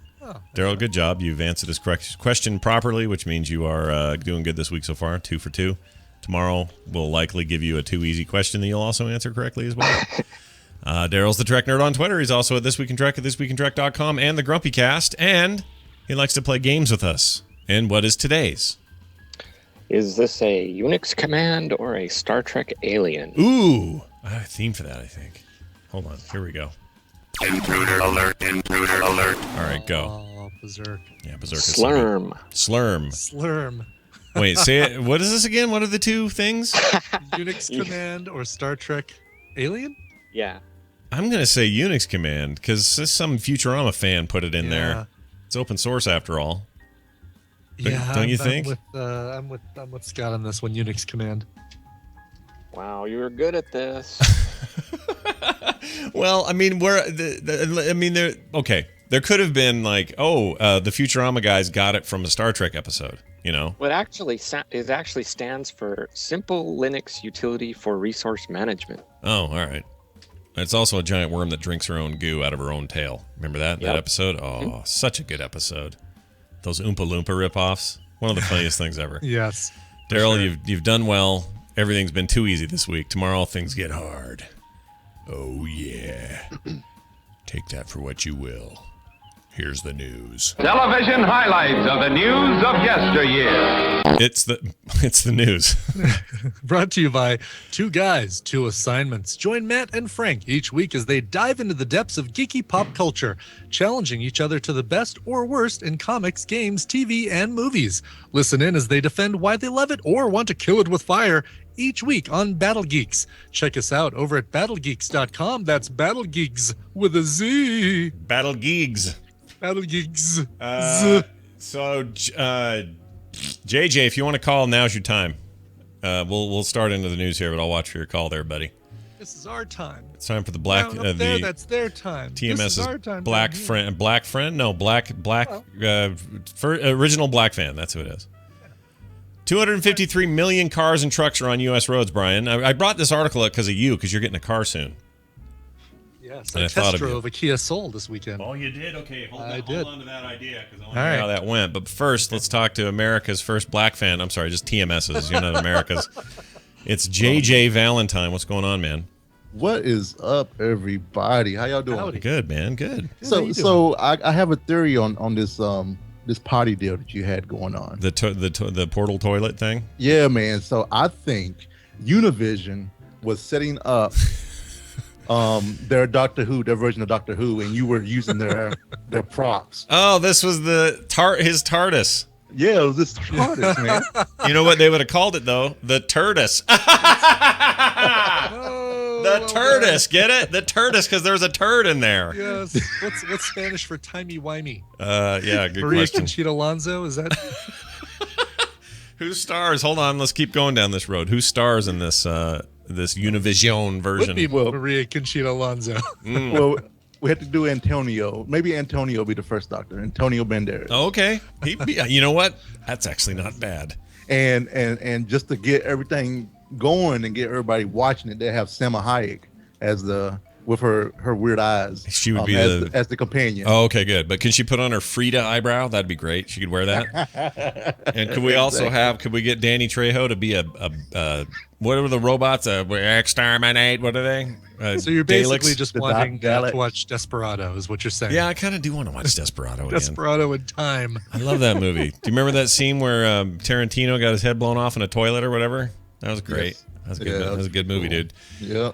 Daryl, good job. You've answered this question properly, which means you are doing good this week so far. 2 for 2. Tomorrow we'll likely give you a too easy question that you'll also answer correctly as well. Daryl's the Trek Nerd on Twitter. He's also at This Week in Trek at thisweekintrek.com and the Grumpy Cast, and he likes to play games with us. And what is today's? Is this a Unix command or a Star Trek alien? Ooh, I have a theme for that, I think. Hold on. Here we go. Intruder alert, intruder alert. All right, go. Oh, berserk. Yeah, Berserk is so good. Slurm. Slurm. Slurm. Wait, say it. What is this again? What are the two things? Unix command or Star Trek alien? Yeah. I'm going to say Unix command because some Futurama fan put it in there. It's open source after all. Yeah, Don't you think? I'm with Scott on this one. Unix command. Wow, you were good at this. Well, I mean, they're okay. There could have been like, the Futurama guys got it from a Star Trek episode. You know. Well, it actually stands for Simple Linux Utility for Resource Management. Oh, all right. It's also a giant worm that drinks her own goo out of her own tail. Remember that episode? Oh, such a good episode. Those Oompa Loompa ripoffs. One of the funniest things ever. Yes. Daryl, you've done well. Everything's been too easy this week. Tomorrow things get hard. Oh yeah. Take that for what you will. Here's the news. Television highlights of the news of yesteryear. It's the news. Brought to you by Two Guys, Two Assignments. Join Matt and Frank each week as they dive into the depths of geeky pop culture, challenging each other to the best or worst in comics, games, TV, and movies. Listen in as they defend why they love it or want to kill it with fire each week on Battle Geeks. Check us out over at battlegeeks.com. That's Battle Geeks with a Z. Battle Geeks. Battle Geeks. So, JJ, if you want to call, now's your time. We'll start into the news here, but I'll watch for your call there, buddy. This is our time. It's time for the black. That's their time. TMS this is our time. Black friend. Black friend? No, black. Original black fan. That's who it is. 253 million cars and trucks are on U.S. roads, Brian. I brought this article up because of you, because you're getting a car soon. Yes, And I I thought test of drove a Kia Soul this weekend. Oh, you did? Okay, hold on to that idea, because I want All to know right. how that went. But first, let's talk to America's first black fan. I'm sorry, just TMS's. You're not America's. It's JJ Valentine. What's going on, man? What is up, everybody? How y'all doing? Howdy. Good, man. Good. So I have a theory on this this potty deal that you had going on. The portal toilet thing? Yeah, man. So I think Univision was setting up their Doctor Who, their version of Doctor Who, and you were using their props. Oh, this was his TARDIS. Yeah, it was this TARDIS, man. You know what they would have called it, though? The TURDIS. The TURDIS, get it? The TURDIS, because there's a turd in there. Yes. What's Spanish for timey-wimey? Yeah, good Maria question. Conchita Alonso, is that? Who stars? Hold on, let's keep going down this road. Who stars in this this Univision version? Would be Maria Conchita Alonso. Well, we had to do Antonio. Maybe Antonio will be the first Doctor. Antonio Banderas. Oh, okay. You know what? That's actually not bad. And just to get everything going and get everybody watching it, they have Salma Hayek as with her weird eyes. She would be as the companion. Oh, okay, good. But can she put on her Frida eyebrow? That'd be great. She could wear that. And could we also could we get Danny Trejo to be a what are the robots? Exterminate. What are they? So you're basically Daleks? just wanting to watch Desperado, is what you're saying. Yeah, I kind of do want to watch Desperado again. Desperado in time. I love that movie. Do you remember that scene where Tarantino got his head blown off in a toilet or whatever? That was great. Yes. That was good. That was a good movie, dude. Yeah.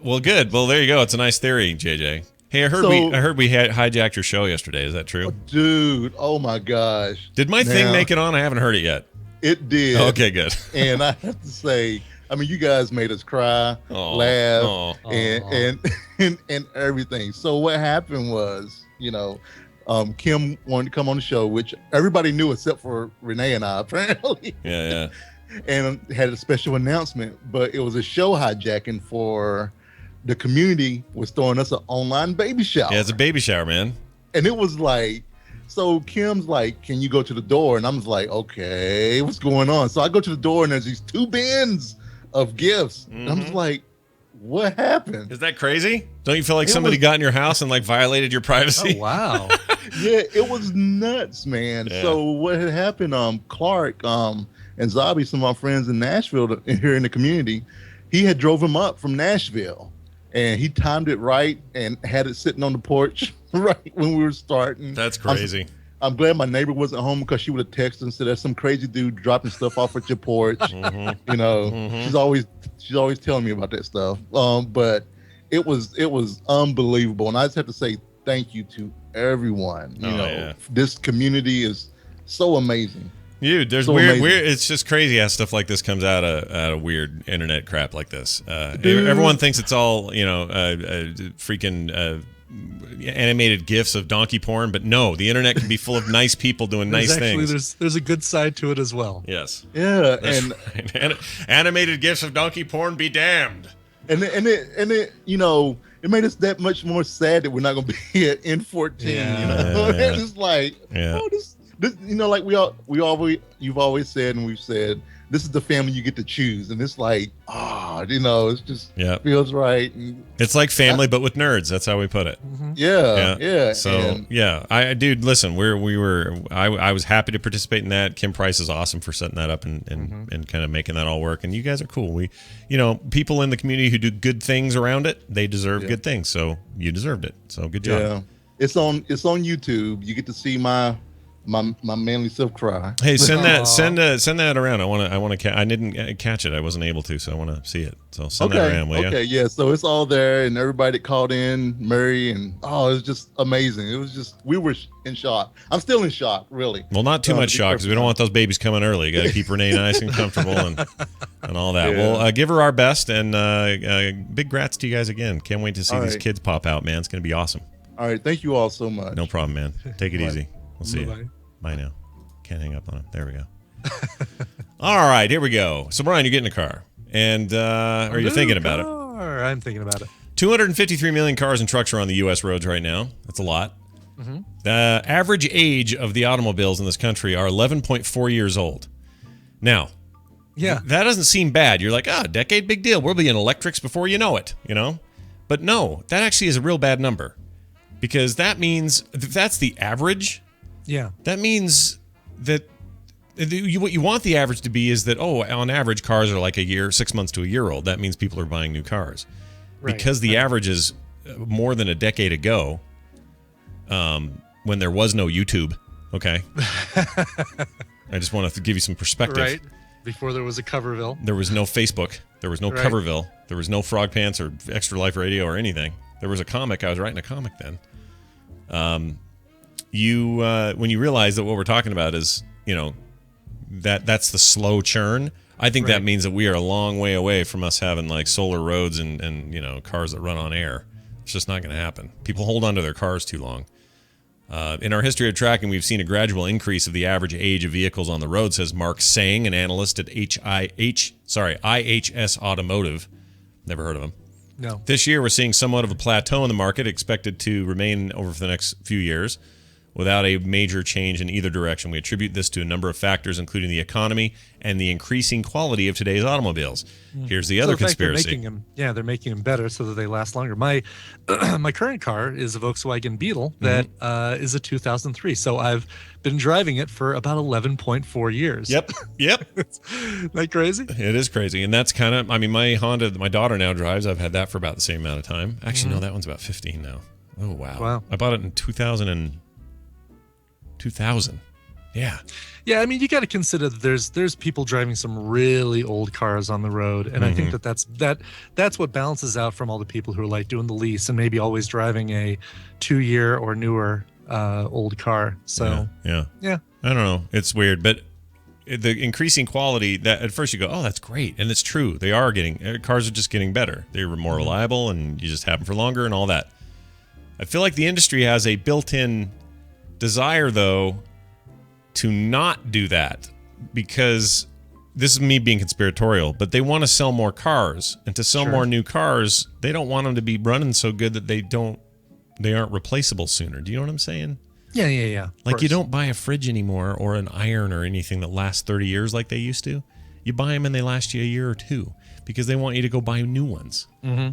Well, good. Well, there you go. It's a nice theory, JJ. Hey, I heard we had hijacked your show yesterday. Is that true? Dude, oh my gosh. Did my thing make it on? I haven't heard it yet. It did. Okay, good. And I have to say, I mean, you guys made us cry, laugh, and everything. So what happened was, Kim wanted to come on the show, which everybody knew except for Renee and I, apparently. Yeah. And had a special announcement, but it was a show hijacking for the community was throwing us an online baby shower. Yeah, it's a baby shower, man. And it was like, so Kim's like, can you go to the door? And I'm like, okay, what's going on? So I go to the door and there's these 2 bins of gifts. And I'm just like, what happened? Is that crazy? Don't you feel like somebody got in your house and like violated your privacy? Oh, wow. Yeah, it was nuts, man. Yeah. So what had happened, Clark, and Zabi, some of our friends in Nashville here in the community, he had drove him up from Nashville and he timed it right and had it sitting on the porch right when we were starting. That's crazy. I'm glad my neighbor wasn't home because she would have texted and said, there's some crazy dude dropping stuff off at your porch. She's always telling me about that stuff. But it was unbelievable. And I just have to say thank you to everyone. This community is so amazing. Dude, there's So weird. amazing. It's just crazy how stuff like this comes out of weird internet crap like this. Everyone thinks it's all freaking animated gifs of donkey porn, but no, the internet can be full of nice people doing nice things. There's a good side to it as well. Yes. Yeah, That's right. Animated gifs of donkey porn be damned. And it it made us that much more sad that we're not going to be at N14. Yeah. You know, Yeah. it's like, Yeah. oh, this, you know, like you've always said, and we've said, this is the family you get to choose, and it's like, you know, it's just feels right. And It's like family, but with nerds. That's how we put it. yeah. So dude, listen, I was happy to participate in that. Kim Price is awesome for setting that up and kind of making that all work. And you guys are cool. We, people in the community who do good things around it, they deserve good things. So you deserved it. So good job. Yeah, it's on YouTube. You get to see my manly self cry. Hey, send that around. I didn't catch it. I wasn't able to, so I want to see it. So send that around, will you? Okay, yeah. So it's all there, and everybody that called in, Murray, and it was just amazing. It was just, we were in shock. I'm still in shock, really. Well, not too much shock, because we don't want those babies coming early. You got to keep Renee nice and comfortable and all that. Yeah. Well, give her our best, and big grats to you guys again. Can't wait to see these kids pop out, man. It's going to be awesome. All right, thank you all so much. No problem, man. Take it easy. We'll see Bye-bye. you. Bye now. Can't hang up on it. There we go. All right, here we go. So, Brian, you get in a car, and are you thinking about it? I'm thinking about it. 253 million cars and trucks are on the U.S. roads right now. That's a lot. Mm-hmm. The average age of the automobiles in this country are 11.4 years old. Now, that doesn't seem bad. You're like, decade, big deal. We'll be in electrics before you know it, But no, that actually is a real bad number, because that means if that's the average. Yeah. That means that what you want the average to be is that, on average, cars are like 6 months to a year old. That means people are buying new cars. Right. Because the average is more than a decade ago, when there was no YouTube, okay? I just want to give you some perspective. Right. Before there was a Coverville. There was no Facebook. There was no Coverville. There was no Frog Pants or Extra Life Radio or anything. There was a comic. I was writing a comic then. When you realize that what we're talking about is, that's the slow churn, I think that means that we are a long way away from us having like solar roads and cars that run on air. It's just not going to happen. People hold on to their cars too long. In our history of tracking, we've seen a gradual increase of the average age of vehicles on the road, says Mark Sang, an analyst at IHS Automotive. Never heard of him. No. This year, we're seeing somewhat of a plateau in the market, expected to remain over for the next few years without a major change in either direction. We attribute this to a number of factors, including the economy and the increasing quality of today's automobiles. Here's the other conspiracy. They're making them better so that they last longer. My my current car is a Volkswagen Beetle that is a 2003. So I've been driving it for about 11.4 years. Yep. Isn't that crazy? It is crazy. And that's kind of, my Honda, my daughter now drives. I've had that for about the same amount of time. Actually, no, that one's about 15 now. Oh, wow. I bought it in 2000. Yeah. Yeah, you got to consider that there's people driving some really old cars on the road, and I think that's what balances out from all the people who are like doing the lease and maybe always driving a 2-year or newer old car. So yeah. I don't know. It's weird, but the increasing quality, that at first you go, that's great, and it's true. They are cars are just getting better. They're more reliable, and you just have them for longer and all that. I feel like the industry has a built-in desire, though, to not do that, because this is me being conspiratorial, but they want to sell more cars, and to sell more new cars, they don't want them to be running so good that they aren't replaceable sooner. Do you know what I'm saying? Yeah. Like, you don't buy a fridge anymore or an iron or anything that lasts 30 years like they used to. You buy them and they last you a year or two because they want you to go buy new ones. Mm-hmm.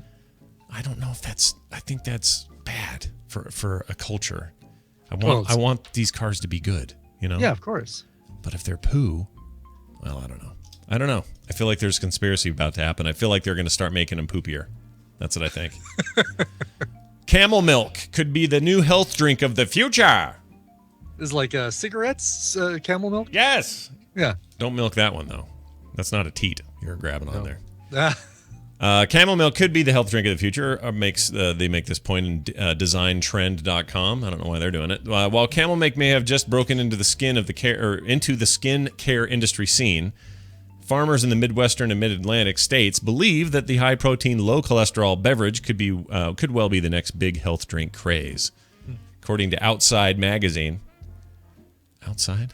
I don't know if I think that's bad for a culture. I want these cars to be good, Yeah, of course. But if they're poo, well, I don't know. I feel like there's a conspiracy about to happen. I feel like they're going to start making them poopier. That's what I think. Camel milk could be the new health drink of the future. Is like cigarettes, camel milk? Yes. Yeah. Don't milk that one, though. That's not a teat you're grabbing on there. Camel milk could be the health drink of the future. They make this point in designtrend.com. I don't know why they're doing it. While camel milk may have just broken into the skin care industry scene, farmers in the Midwestern and Mid-Atlantic states believe that the high-protein, low-cholesterol beverage could well be the next big health drink craze, according to Outside magazine. Outside?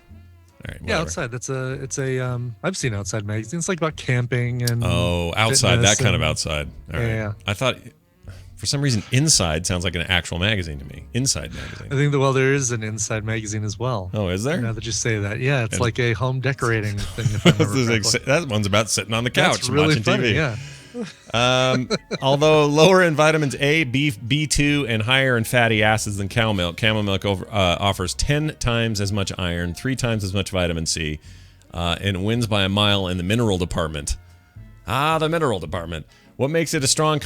All right, yeah, Outside. It's a I've seen Outside magazine. It's like about camping and outside, that kind of outside. All right. Yeah. I thought For some reason, Inside sounds like an actual magazine to me. Inside magazine. I think there is an Inside magazine as well. Oh, is there? Now that you say that, yeah, it's like a home decorating thing. If I remember correctly. That one's about sitting on the couch That's and really watching funny, TV. Yeah. Although lower in vitamins A, B2, and higher in fatty acids than camel milk offers 10 times as much iron, 3 times as much vitamin C, and wins by a mile in the mineral department. The mineral department. What makes it a strong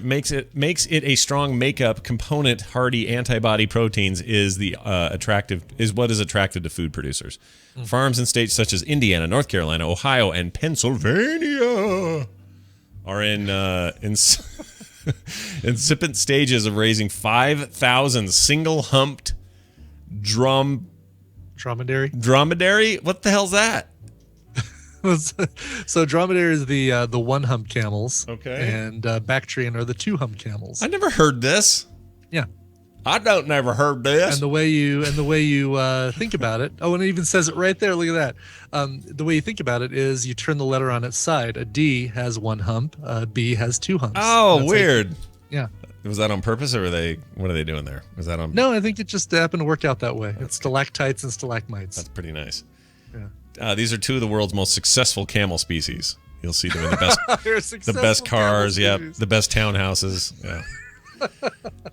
makes it a strong makeup component hardy antibody proteins is what is attractive to food producers. Farms in states such as Indiana, North Carolina, Ohio, and Pennsylvania are in incipient stages of raising 5,000 single-humped dromedary. What the hell's that? So dromedary is the one hump camels. Okay. And Bactrian are the two hump camels. I never heard this. Yeah. I don't never heard this. And the way you think about it. Oh, and it even says it right there. Look at that. The way you think about it is you turn the letter on its side. A D has one hump. A B has two humps. Oh, weird. Yeah. Was that on purpose, or what are they doing there? Was that on? No, I think it just happened to work out that way. It's stalactites and stalagmites. That's pretty nice. Yeah. These are two of the world's most successful camel species. You'll see them in the best cars. Yeah, the best townhouses. Yeah.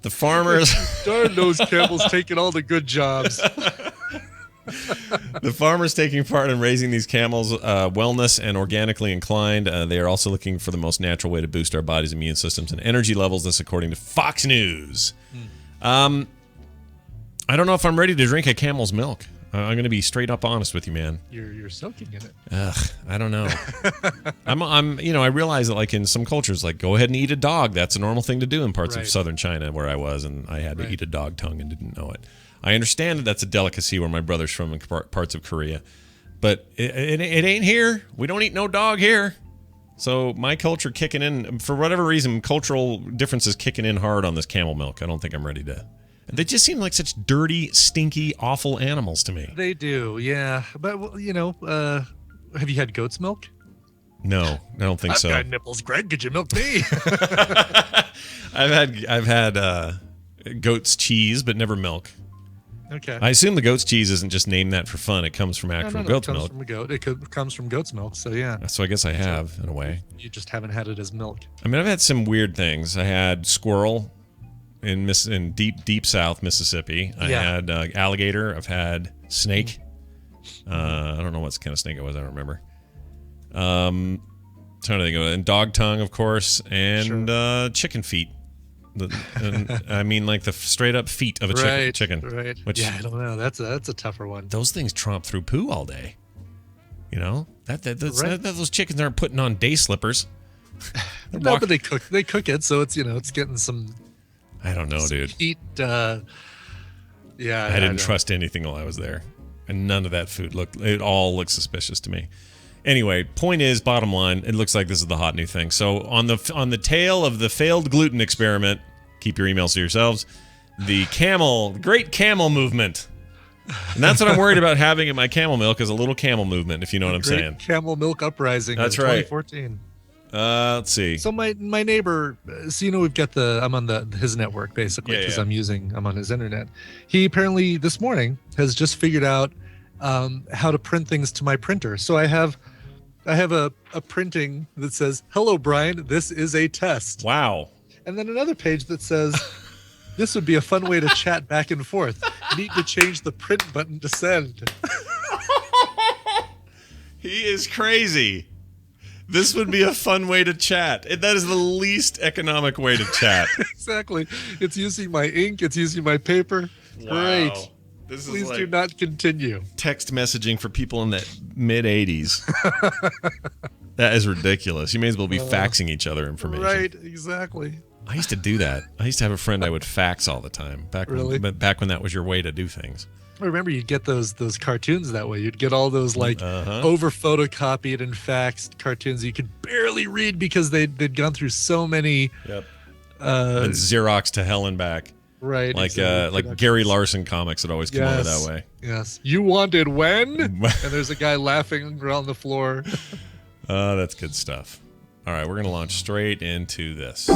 The farmers. Darn those camels taking all the good jobs. The farmers taking part in raising these camels, wellness and organically inclined. They are also looking for the most natural way to boost our body's immune systems and energy levels. This, according to Fox News. I don't know if I'm ready to drink a camel's milk. I'm going to be straight up honest with you, man. You're soaking in it. I don't know. I realize that like in some cultures, like go ahead and eat a dog. That's a normal thing to do in parts of southern China where I was, and I had to eat a dog tongue and didn't know it. I understand that that's a delicacy where my brother's from in parts of Korea, but it ain't here. We don't eat no dog here. So my culture kicking in, for whatever reason, cultural differences kicking in hard on this camel milk. I don't think I'm ready to. They just seem like such dirty, stinky, awful animals to me. They do, yeah. But, have you had goat's milk? No, I don't think so. I've got nipples, Greg. Could you milk me? I've had goat's cheese, but never milk. Okay. I assume the goat's cheese isn't just named that for fun. It comes from actual goat's milk. From a goat. It comes from goat's milk, so yeah. So I guess I have, in a way. You just haven't had it as milk. I mean, I've had some weird things. I had squirrel in deep South Mississippi. I had alligator. I've had snake. I don't know what kind of snake it was. I don't remember. Trying to think of it. And dog tongue, of course, and chicken feet. I mean, like the straight up feet of a chicken. Right. Which, I don't know. That's a tougher one. Those things tromp through poo all day. You know those chickens aren't putting on day slippers. No, but they cook it, so it's it's getting some. I don't know, dude. Heat. I didn't trust anything while I was there, and none of that food it all looked suspicious to me. Anyway, point is, bottom line, it looks like this is the hot new thing. So on the tail of the failed gluten experiment, keep your emails to yourselves. The great camel movement. And that's what I'm worried about having in my camel milk is a little camel movement, if you know what I'm saying. Camel milk uprising. That's right. 2014. Let's see. So my neighbor, we've got I'm on his network basically because I'm on his internet. He apparently this morning has just figured out how to print things to my printer. So I have a printing that says, "Hello, Brian. This is a test." Wow. And then another page that says, "This would be a fun way to chat back and forth. Need to change the print button to send." He is crazy. This would be a fun way to chat. That is the least economic way to chat. Exactly. It's using my ink. It's using my paper. Wow. Great. This Please is like do not continue. Text messaging for people in the mid-'80s. That is ridiculous. You may as well be faxing each other information. Right, exactly. I used to do that. I used to have a friend I would fax all the time. Back when that was your way to do things. I remember you'd get those cartoons that way. You'd get all those over photocopied and faxed cartoons you could barely read because they'd gone through so many. Yep. And Xerox to hell and back. Right. Like like Gary Larson comics would always come over that way. Yes. You wanted when? And there's a guy laughing around the floor. That's good stuff. All right, we're going to launch straight into this.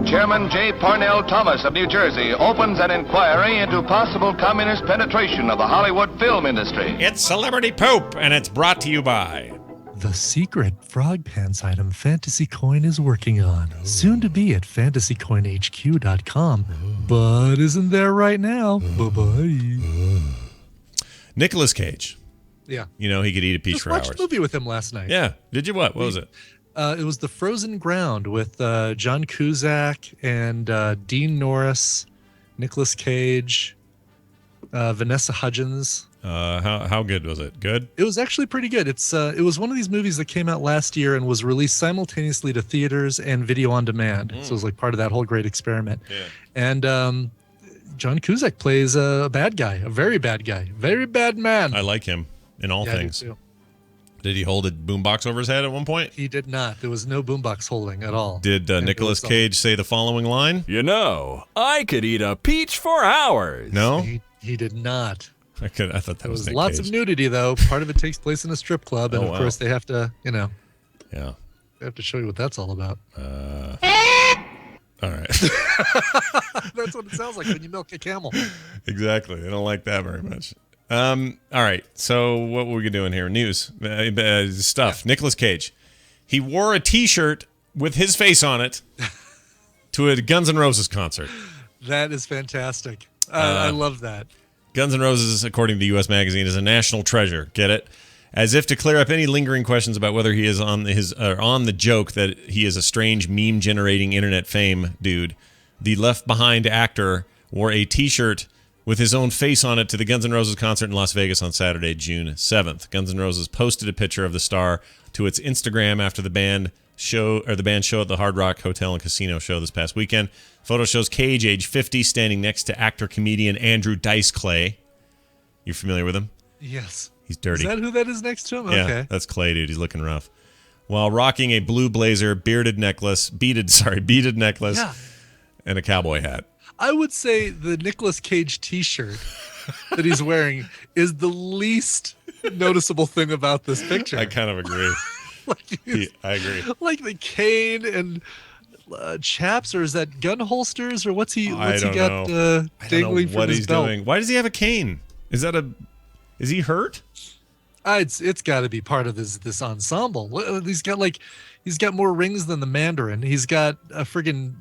Chairman J. Parnell Thomas of New Jersey opens an inquiry into possible communist penetration of the Hollywood film industry. It's Celebrity Poop, and it's brought to you by... The secret frog pants item Fantasy Coin is working on. Soon to be at fantasycoinhq.com. But isn't there right now. Bye-bye. Nicolas Cage. Yeah. You know, he could eat a peach Just for watched hours. a movie with him last night. Yeah. Did you what? What was it? It was The Frozen Ground with John Cusack and Dean Norris, Nicolas Cage, Vanessa Hudgens. How good was it? Good? It was actually pretty good. It was one of these movies that came out last year and was released simultaneously to theaters and video on demand. So it was like part of that whole great experiment. Yeah. And John Cusack plays a bad guy, a very bad guy, very bad man. I like him in all things. I do too. Did he hold a boombox over his head at one point? He did not. There was no boombox holding at all. Did Nicolas Cage say the following line? You know, I could eat a peach for hours. No? He did not. I thought that There was was Nick lots Cage. of nudity, though. Part of it takes place in a strip club, and Oh, of wow. course they have to, Yeah. they have to show you what that's all about. All right. That's what it sounds like when you milk a camel. Exactly. I don't like that very much. All right. So what were we doing here? News. Stuff. Yeah. Nicolas Cage. He wore a T-shirt with his face on it to a Guns N' Roses concert. That is fantastic. I love that. Guns N' Roses, according to U.S. Magazine, is a national treasure. Get it? As if to clear up any lingering questions about whether he is on the joke that he is a strange meme-generating internet fame dude, the Left Behind actor wore a T-shirt with his own face on it to the Guns N' Roses concert in Las Vegas on Saturday, June 7th. Guns N' Roses posted a picture of the star to its Instagram after the band show at the Hard Rock Hotel and Casino show this past weekend. Photo shows Cage, age 50, standing next to actor-comedian Andrew Dice Clay. You familiar with him? Yes. He's dirty. Is that who that is next to him? Yeah, Okay. that's Clay, dude. He's looking rough. While rocking a blue blazer, beaded necklace, Yeah. and a cowboy hat. I would say the Nicolas Cage T-shirt that he's wearing is the least noticeable thing about this picture. I kind of agree. I agree. Like the cane and chaps, or is that gun holsters, or what's he got I don't dangling know from what his he's belt? doing. Why does he have a cane? Is he hurt? It's got to be part of this ensemble. He's got more rings than the Mandarin. He's got a friggin'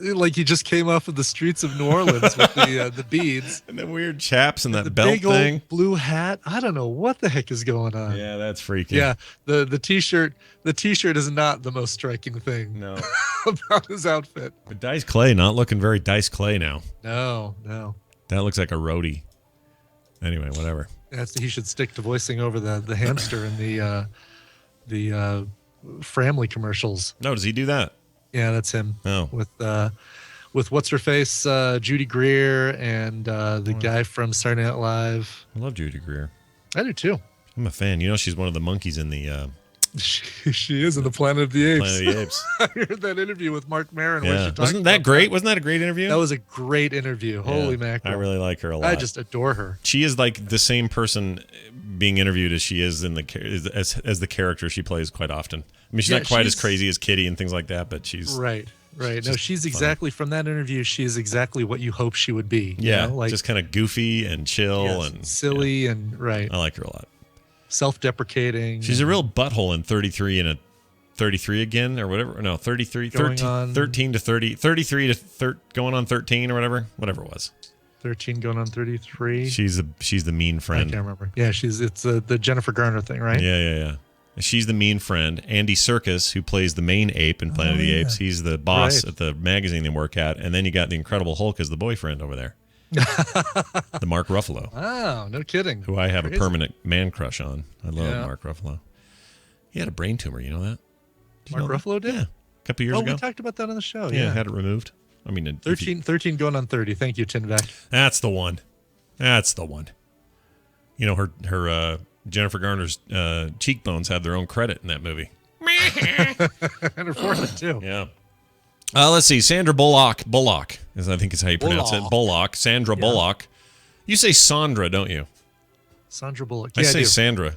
like he just came off of the streets of New Orleans with the beads and the weird chaps and that the belt big thing. Old blue hat. I don't know what the heck is going on. Yeah, that's freaky. Yeah, the T-shirt is not the most striking thing. No. About his outfit. But Dice Clay not looking very Dice Clay now. No. That looks like a roadie. Anyway, whatever. He should stick to voicing over the hamster in the Framley commercials. No, does he do that? Yeah, that's him. Oh. With what's her face, Judy Greer, and the guy from Saturday Night Live. I love Judy Greer. I do too. I'm a fan. You know, she's one of the monkeys in the. She is in the Planet of the Apes. Planet of the Apes. I heard that interview with Mark Maron. Yeah. Where she talked Wasn't that about great? Wasn't that a great interview? That was a great interview. Holy mackerel! I really like her a lot. I just adore her. She is like the same person being interviewed as she is in as the character she plays quite often. I mean, she's not quite as crazy as Kitty and things like that, but she's right. No, she's exactly from that interview. She is exactly what you hope she would be. Yeah, you know? Like just kind of goofy and chill and silly and right. I like her a lot. Self-deprecating. She's a real butthole in 33 and a 33 again or whatever. No, 33, 13 to 30, 33 to going on 13 or whatever it was. 13 going on 33. She's the mean friend. I can't remember. Yeah, it's the Jennifer Garner thing, right? Yeah. She's the mean friend. Andy Serkis, who plays the main ape in Planet of the Apes, he's the boss at the magazine they work at. And then you got the Incredible Hulk as the boyfriend over there. The Mark Ruffalo. Wow, no kidding. Who I have a permanent man crush on. I love Mark Ruffalo. He had a brain tumor, you know that? Mark Ruffalo did? Yeah. A couple years ago. We talked about that on the show. Yeah, had it removed. I mean, 13 going on 30. Thank you, Tinvac. That's the one. You know, her Jennifer Garner's cheekbones have their own credit in that movie. And her forehead, too. Yeah. Let's see. Sandra Bullock. I think is how you pronounce it. Bullock. Sandra Bullock. You say Sandra, don't you? Sandra Bullock. I say Sandra.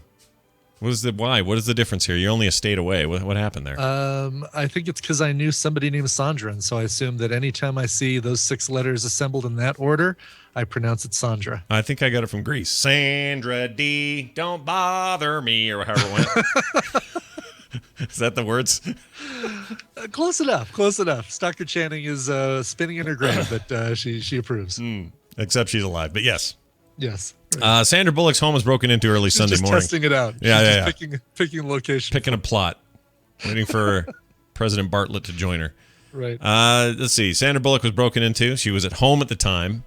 Why? What is the difference here? You're only a state away. What happened there? I think it's because I knew somebody named Sandra, and so I assume that anytime I see those 6 letters assembled in that order, I pronounce it Sandra. I think I got it from Greece. Sandra D, don't bother me, or however it went. Is that the words? Close enough. Stockard Channing is spinning in her grave, but she approves. Except she's alive, but yes. Yes. Sandra Bullock's home was broken into early Sunday just morning. Testing it out. Yeah. Picking location. Picking a plot. Waiting for President Bartlett to join her. Right. Let's see. Sandra Bullock was broken into. She was at home at the time.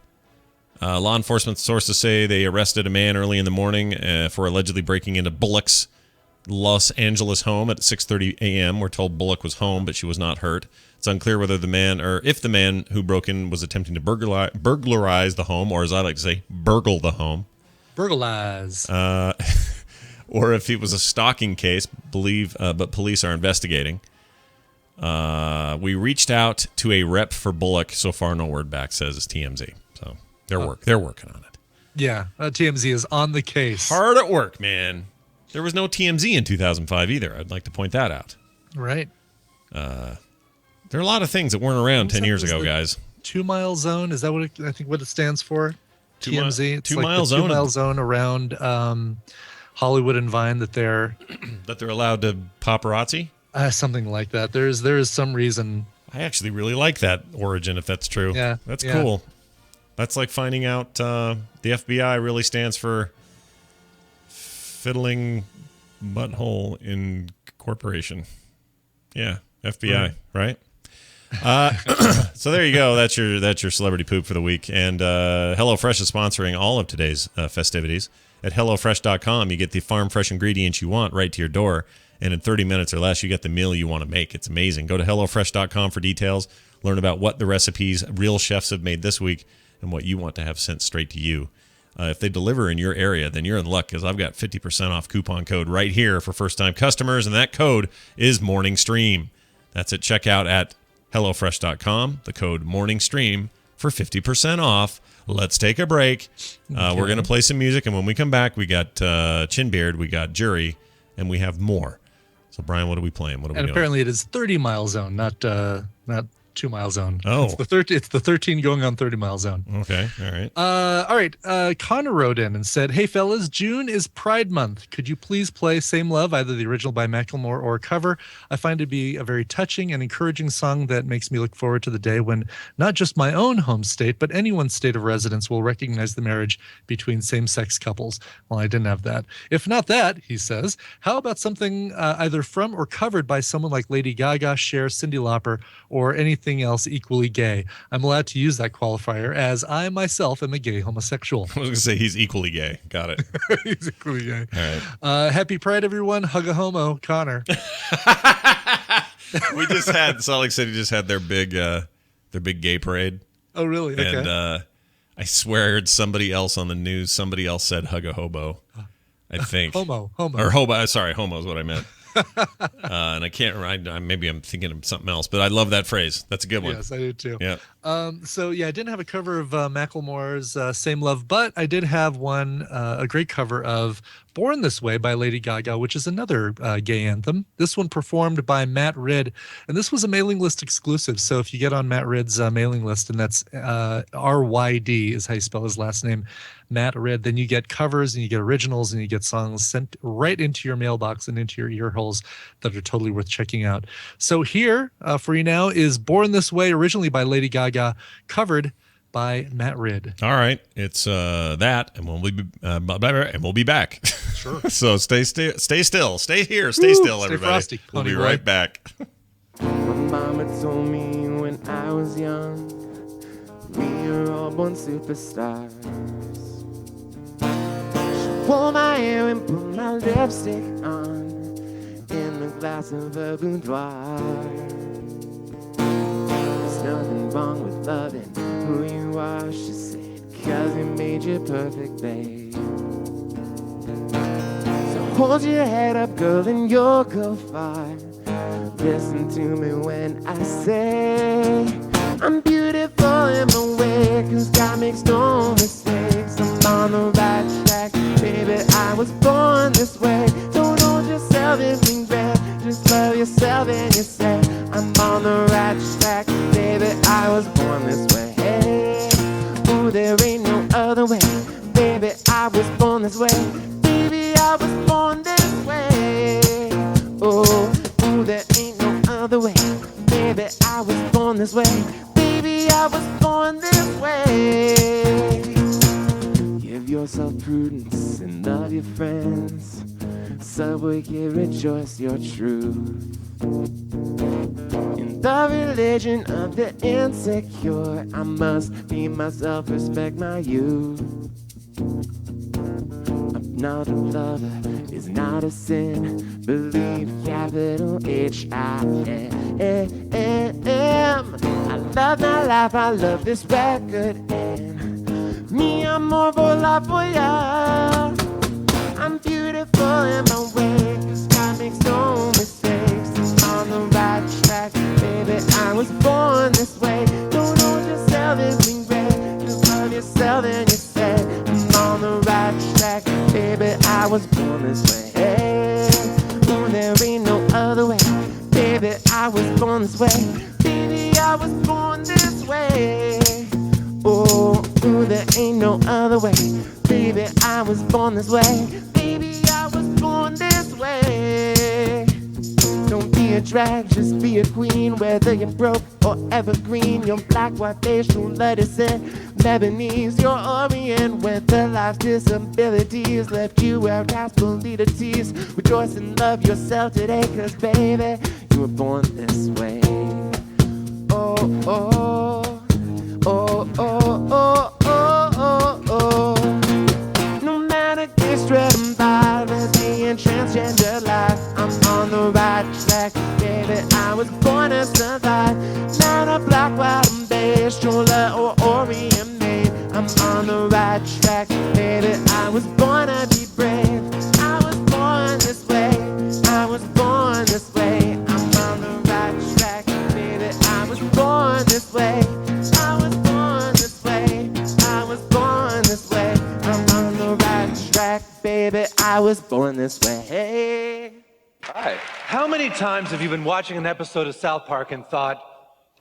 Law enforcement sources say they arrested a man early in the morning for allegedly breaking into Bullock's Los Angeles home at 6:30 a.m. We're told Bullock was home, but she was not hurt. It's unclear whether the man, or if the man who broke in was attempting to burglarize the home, or as I like to say, burgle the home. Burglarize. Or if it was a stalking case, but police are investigating. We reached out to a rep for Bullock. So far, no word back, says TMZ. So they're working on it. Yeah, TMZ is on the case. Hard at work, man. There was no TMZ in 2005 either. I'd like to point that out. Right. There are a lot of things that weren't around 10 years ago, guys. 2 Mile Zone, is that what I think what it stands for? TMZ. It's 2 like Mile the Zone. 2 Mile Zone around Hollywood and Vine that they're allowed to paparazzi. Something like that. There is some reason. I actually really like that origin, if that's true. Yeah, that's cool. That's like finding out the FBI really stands for fiddling butthole in corporation. Yeah, FBI, right? So there you go. That's your celebrity poop for the week. And HelloFresh is sponsoring all of today's festivities. At HelloFresh.com, you get the farm fresh ingredients you want right to your door. And in 30 minutes or less, you get the meal you want to make. It's amazing. Go to HelloFresh.com for details. Learn about what the recipes real chefs have made this week and what you want to have sent straight to you. If they deliver in your area, then you're in luck, because I've got 50% off coupon code right here for first-time customers, and that code is MorningStream. That's at checkout at HelloFresh.com, the code MorningStream for 50% off. Let's take a break. We're going to play some music, and when we come back, we got Chinbeard, we got Jury, and we have more. So, Brian, what are we playing? What are we doing? Apparently it is 30 Mile Zone, not 2 Mile Zone. Oh. It's the 13 going on 30 Mile Zone. Okay, all right. All right. Connor wrote in and said, "Hey fellas, June is Pride Month. Could you please play Same Love, either the original by Macklemore or a cover? I find it to be a very touching and encouraging song that makes me look forward to the day when not just my own home state, but anyone's state of residence will recognize the marriage between same-sex couples." Well, I didn't have that. If not that, he says, how about something either from or covered by someone like Lady Gaga, Cher, Cyndi Lauper, or anything else equally gay? I'm allowed to use that qualifier as I myself am a gay homosexual. I was going to say he's equally gay. Got it. He's equally gay. All right. Happy Pride, everyone. Hug a homo, Connor. We just had Salt Lake City just had their big gay parade. Oh, really? Okay. And I swear I heard somebody else on the news. Somebody else said hug a hobo. I think homo or hobo. Sorry, homo is what I meant. And I can't remember. Maybe I'm thinking of something else, but I love that phrase. That's a good one. Yes, I do too. Yeah. So yeah, I didn't have a cover of Macklemore's "Same Love," but I did have one, a great cover of "Born This Way" by Lady Gaga, which is another gay anthem. This one performed by Matt Ridd, and this was a mailing list exclusive. So if you get on Matt Ridd's mailing list, and that's RYD is how you spell his last name, Matt Ridd, then you get covers and you get originals and you get songs sent right into your mailbox and into your ear holes that are totally worth checking out. So here for you now is "Born This Way," originally by Lady Gaga, covered by Matt Ridd. All right, it's that, and we'll be back. Sure. So stay still, stay here, stay still, stay everybody. frosty, We'll be Pony Boy. right back. My mama told me when I was young, we are all born superstars. She pulled my hair and put my lipstick on in the glass of her boudoir. There's nothing wrong with loving who you are, she said, 'cause it made you perfect, babe. So hold your head up, girl, and you'll go far. Listen to me when I say I'm beautiful in my way, 'cause God makes no mistakes. I'm on the right track, baby, I was born this way. Don't know lose yourself in regret. Just love yourself and you say, I'm on the right track. Baby, I was born this way. Ooh, there ain't no other way. Baby, I was born this way. Baby, I was born this way. Oh, ooh, there ain't no other way. Baby, I was born this way. Baby, I was born this way. Give yourself prudence and love your friends. Subway kid, rejoice your truth. In the religion of the insecure, I must be myself, respect my youth. I'm not a lover, it's not a sin. Believe capital H-I-M. I love my life, I love this record, and me, I'm more for life for ya. I'm beautiful in my way, 'cause God makes no mistakes. I'm on the right track, baby, I was born this way. Don't hold yourself in regret, just love yourself and you say, I'm on the right track, baby, I was born this way. Hey, ooh, there ain't no other way, baby, I was born this way. Baby, I was born this way. Oh, ooh, there ain't no other way, baby, I was born this way. Baby, I was born this way. Don't be a drag, just be a queen. Whether you're broke or evergreen, you're black, white, beige, true lettuce, and Lebanese. You're Orient, whether life's disabilities left you outcast, bullied to tease. Rejoice and love yourself today, 'cause baby, you were born this way. Oh, oh, oh, oh, oh, oh, oh, oh. No matter gay, straight and bi, lesbian, transgender life, I'm on the right track, baby, I was born to survive. Not a black, white, and beige, Chola or Orient maid, I'm on the right track, baby, I was born to be brave. I was born this way, I was born this way. I'm on the right track, baby, I was born this way. I was born this way, I was born this way. I'm on the right track, baby, I was born this way. Hi. How many times have you been watching an episode of South Park and thought,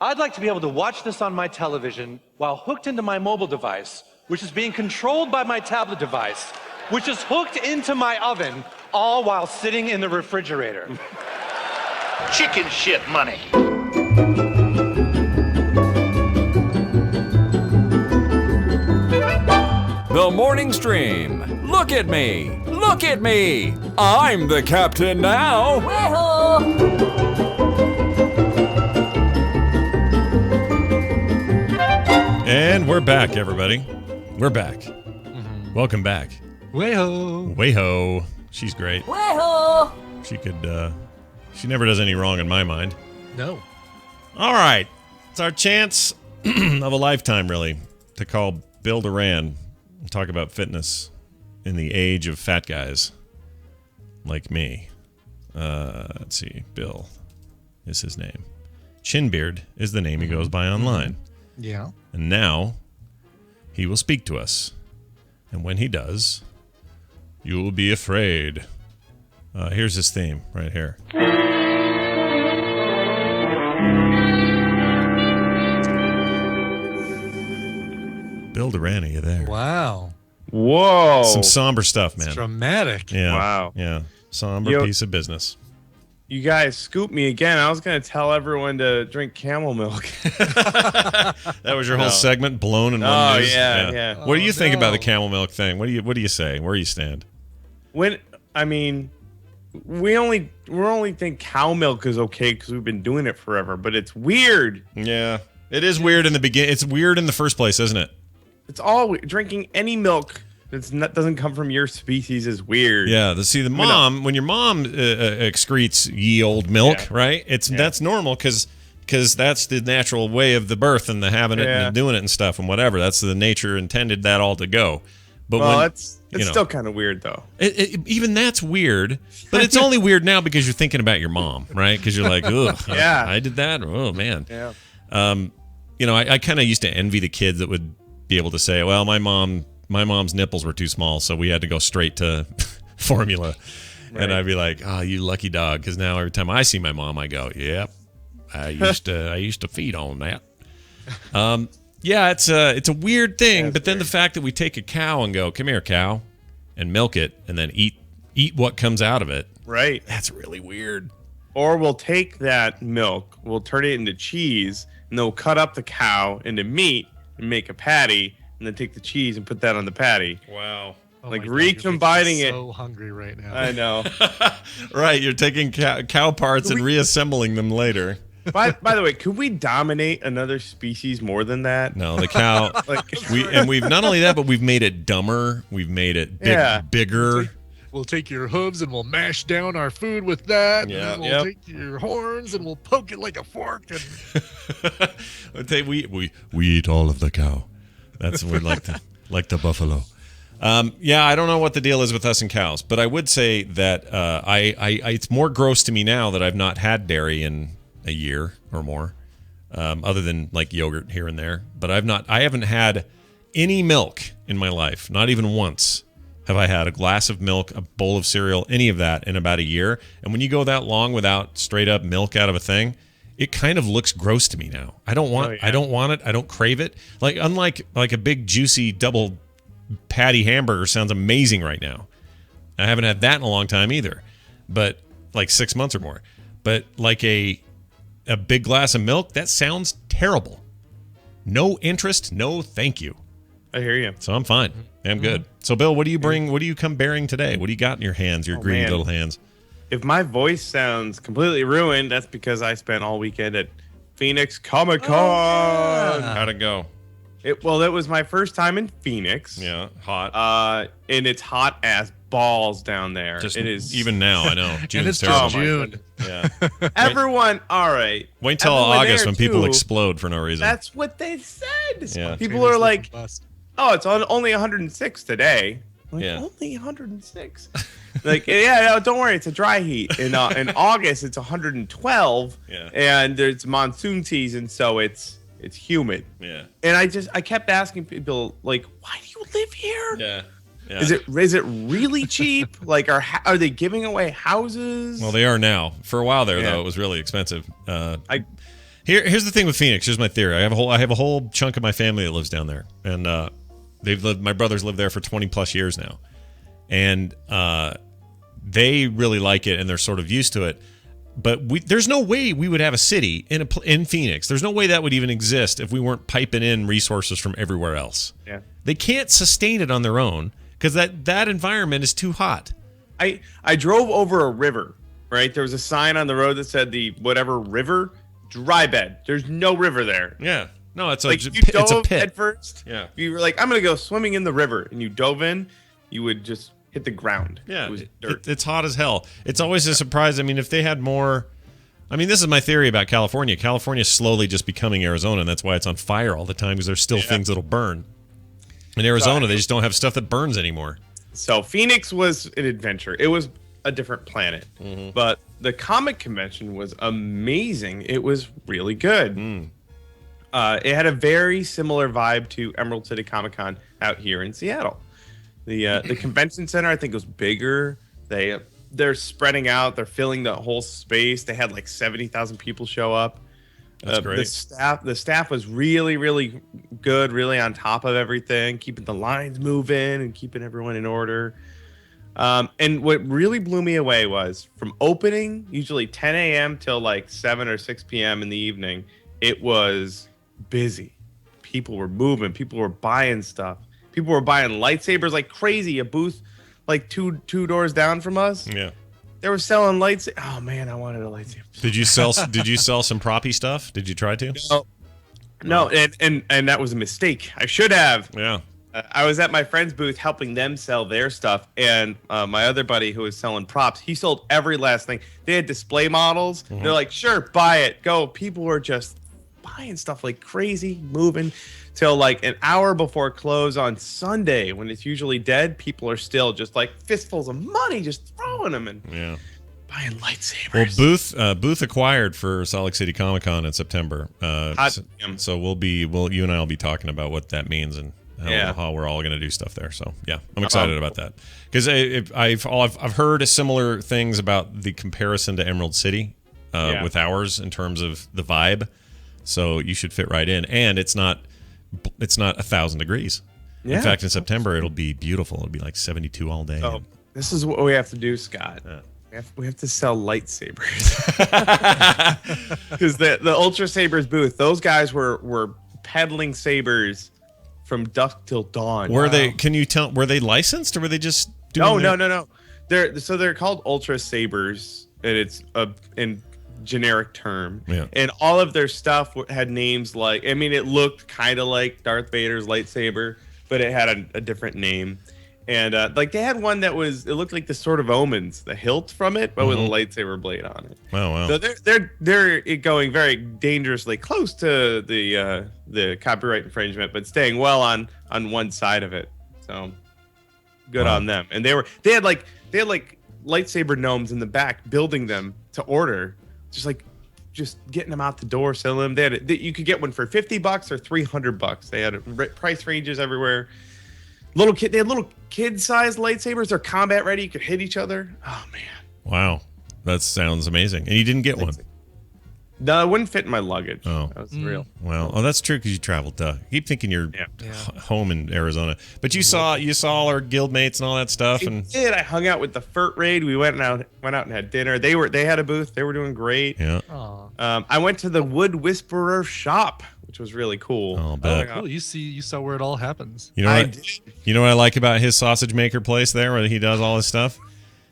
I'd like to be able to watch this on my television while hooked into my mobile device, which is being controlled by my tablet device, which is hooked into my oven, all while sitting in the refrigerator? Chicken shit money. The morning stream. Look at me. Look at me. I'm the captain now. And we're back, everybody. We're back. Welcome back. Way-ho. Way-ho. She's great. Way-ho. She could, she never does any wrong in my mind. No. All right. It's our chance of a lifetime, really, to call Bill Duran and talk about fitness in the age of fat guys like me. Let's see. Bill is his name. Chinbeard is the name he goes by online. Yeah. And now he will speak to us. And when he does, you will be afraid. Here's his theme right here. Bill Duran, are you there? Wow. Whoa. Some somber stuff, man. It's dramatic. Yeah. Wow. Yeah. Somber piece of business. You guys scooped me again. I was going to tell everyone to drink camel milk. That was your whole segment, blown in one news? Yeah. What do you think about the camel milk thing? What do you say? Where do you stand? We only think cow milk is okay because we've been doing it forever, but it's weird. Yeah. It is weird in the beginning. It's weird in the first place, isn't it? It's all weird. Drinking any milk doesn't come from your species is weird. Yeah. When your mom excretes ye old milk, right? That's normal because that's the natural way of the birth and the having it and doing it and stuff and whatever. That's the nature intended that all to go. But it's still kind of weird though. Even that's weird, but it's only weird now because you're thinking about your mom, right? Because you're like, ugh, I did that. Oh man. Yeah. I kind of used to envy the kids that would be able to say, well, my mom's nipples were too small, so we had to go straight to formula. And I'd be like, "Oh, you lucky dog," because now every time I see my mom, I go, "Yep, I used to feed on that." Yeah, it's a weird thing, but then the fact that we take a cow and go, "Come here, cow," and milk it, and then eat what comes out of it. Right. That's really weird. Or we'll take that milk, we'll turn it into cheese, and then we'll cut up the cow into meat and make a patty, and then take the cheese and put that on the patty. Wow. Like recombining it. So hungry right now. I know. Right, you're taking cow parts and reassembling them later. By the way, could we dominate another species more than that? No, the cow. We've not only that, but we've made it dumber. We've made it bigger. We'll take your hooves and we'll mash down our food with that. Yeah, And then we'll take your horns and we'll poke it like a fork. And we eat all of the cow. That's we're like the buffalo. Yeah, I don't know what the deal is with us and cows, but I would say that it's more gross to me now that I've not had dairy in a year or more, other than like yogurt here and there. But I haven't had any milk in my life, not even once. Have I had a glass of milk, a bowl of cereal, any of that in about a year? And when you go that long without straight up milk out of a thing, it kind of looks gross to me now. I don't want it. I don't crave it. Like unlike a big juicy double patty hamburger sounds amazing right now. I haven't had that in a long time either, but like 6 months or more. But like a big glass of milk, that sounds terrible. No interest, no thank you. I hear you. So I'm fine. I'm good. So Bill, what do you bring? What do you come bearing today? What do you got in your hands? Your green little hands. If my voice sounds completely ruined, that's because I spent all weekend at Phoenix Comicon. How'd it go? That was my first time in Phoenix. Yeah, hot. And it's hot as balls down there. Just it is even now. I know. And it's just June. Yeah. Everyone, all right. Wait till August when people explode for no reason. That's what they said. Yeah. People are like, "Oh, it's only 106 today." I'm like, Yeah. only 106. Like, yeah, no, don't worry, it's a dry heat. In August, it's 112. Yeah. And it's monsoon season, so it's humid. Yeah. And I kept asking people, like, why do you live here? Yeah. Yeah. Is it really cheap? Like, are they giving away houses? Well, they are now. For a while there, though, it was really expensive. Here's the thing with Phoenix. Here's my theory. I have a whole chunk of my family that lives down there, and my brothers live there for 20 plus years now, and they really like it, and they're sort of used to it. But there's no way we would have a city in Phoenix. There's no way that would even exist if we weren't piping in resources from everywhere else. Yeah. They can't sustain it on their own because that environment is too hot. I drove over a river, right? There was a sign on the road that said the whatever river, dry bed. There's no river there. Yeah. No, it's like you it's a dove pit. at first. Yeah. If you were like, I'm going to go swimming in the river, and you dove in, you would just hit the ground. Yeah, it was dirt. It's hot as hell. It's always a surprise. I mean, if they had more... I mean, this is my theory about California. California is slowly just becoming Arizona, and that's why it's on fire all the time, because there's still things that'll burn. In Arizona, they just don't have stuff that burns anymore. So Phoenix was an adventure. It was a different planet. Mm-hmm. But the comic convention was amazing. It was really good. It had a very similar vibe to Emerald City Comic Con out here in Seattle. The convention center, I think, was bigger. They're spreading out. They're filling the whole space. They had like 70,000 people show up. That's great. The staff was really, really good, really on top of everything, keeping the lines moving and keeping everyone in order. And what really blew me away was from opening, usually 10 a.m. till like 7 or 6 p.m. in the evening, it was busy. People were moving. People were buying stuff. People were buying lightsabers like crazy. A booth like two doors down from us. Yeah. They were selling lightsabers. Oh man, I wanted a lightsaber. Did you sell some proppy stuff? Did you try to? No, and that was a mistake. I should have. Yeah. I was at my friend's booth helping them sell their stuff, and my other buddy who was selling props, he sold every last thing. They had display models. Mm-hmm. They're like, sure, buy it, go. People were just buying stuff like crazy, moving till like an hour before close on Sunday when it's usually dead. People are still just like fistfuls of money, just throwing them and buying lightsabers. Well, Booth acquired for Salt Lake City Comic Con in September. So you and I will be talking about what that means and how we're all going to do stuff there. So yeah, I'm excited about that because I've heard similar things about the comparison to Emerald City with ours in terms of the vibe. So you should fit right in, and it's not 1,000 degrees. Yeah. In fact, in September it'll be beautiful. It'll be like 72 all day. So this is what we have to do, Scott. We have to sell lightsabers because the Ultra Sabers booth, those guys were peddling sabers from dusk till dawn. Were they? Can you tell? Were they licensed or were they just? No. They're called Ultra Sabers, and it's in generic term. Yeah. And all of their stuff had names like, I mean, it looked kind of like Darth Vader's lightsaber, but it had a different name. And like they had one that it looked like the Sword of Omens, the hilt from it, but with a lightsaber blade on it. Oh wow! So they're going very dangerously close to the copyright infringement, but staying well on one side of it. So good on them. And they had like lightsaber gnomes in the back building them to order, just getting them out the door, selling them. You could get one for $50 or $300. They had price ranges everywhere. They had little kid-sized lightsabers. They're combat ready. You could hit each other. Oh man! Wow, that sounds amazing. And you didn't get one? No, it wouldn't fit in my luggage. Oh, that was real. Well, that's true because you traveled. I keep thinking you're home in Arizona, but you saw all our guild mates and all that stuff. I did. I hung out with the Furt Raid. We went out and had dinner. They had a booth. They were doing great. Yeah. I went to the Wood Whisperer shop, which was really cool. Oh, bet. Cool. You saw where it all happens. You know what I like about his sausage maker place there, where he does all his stuff.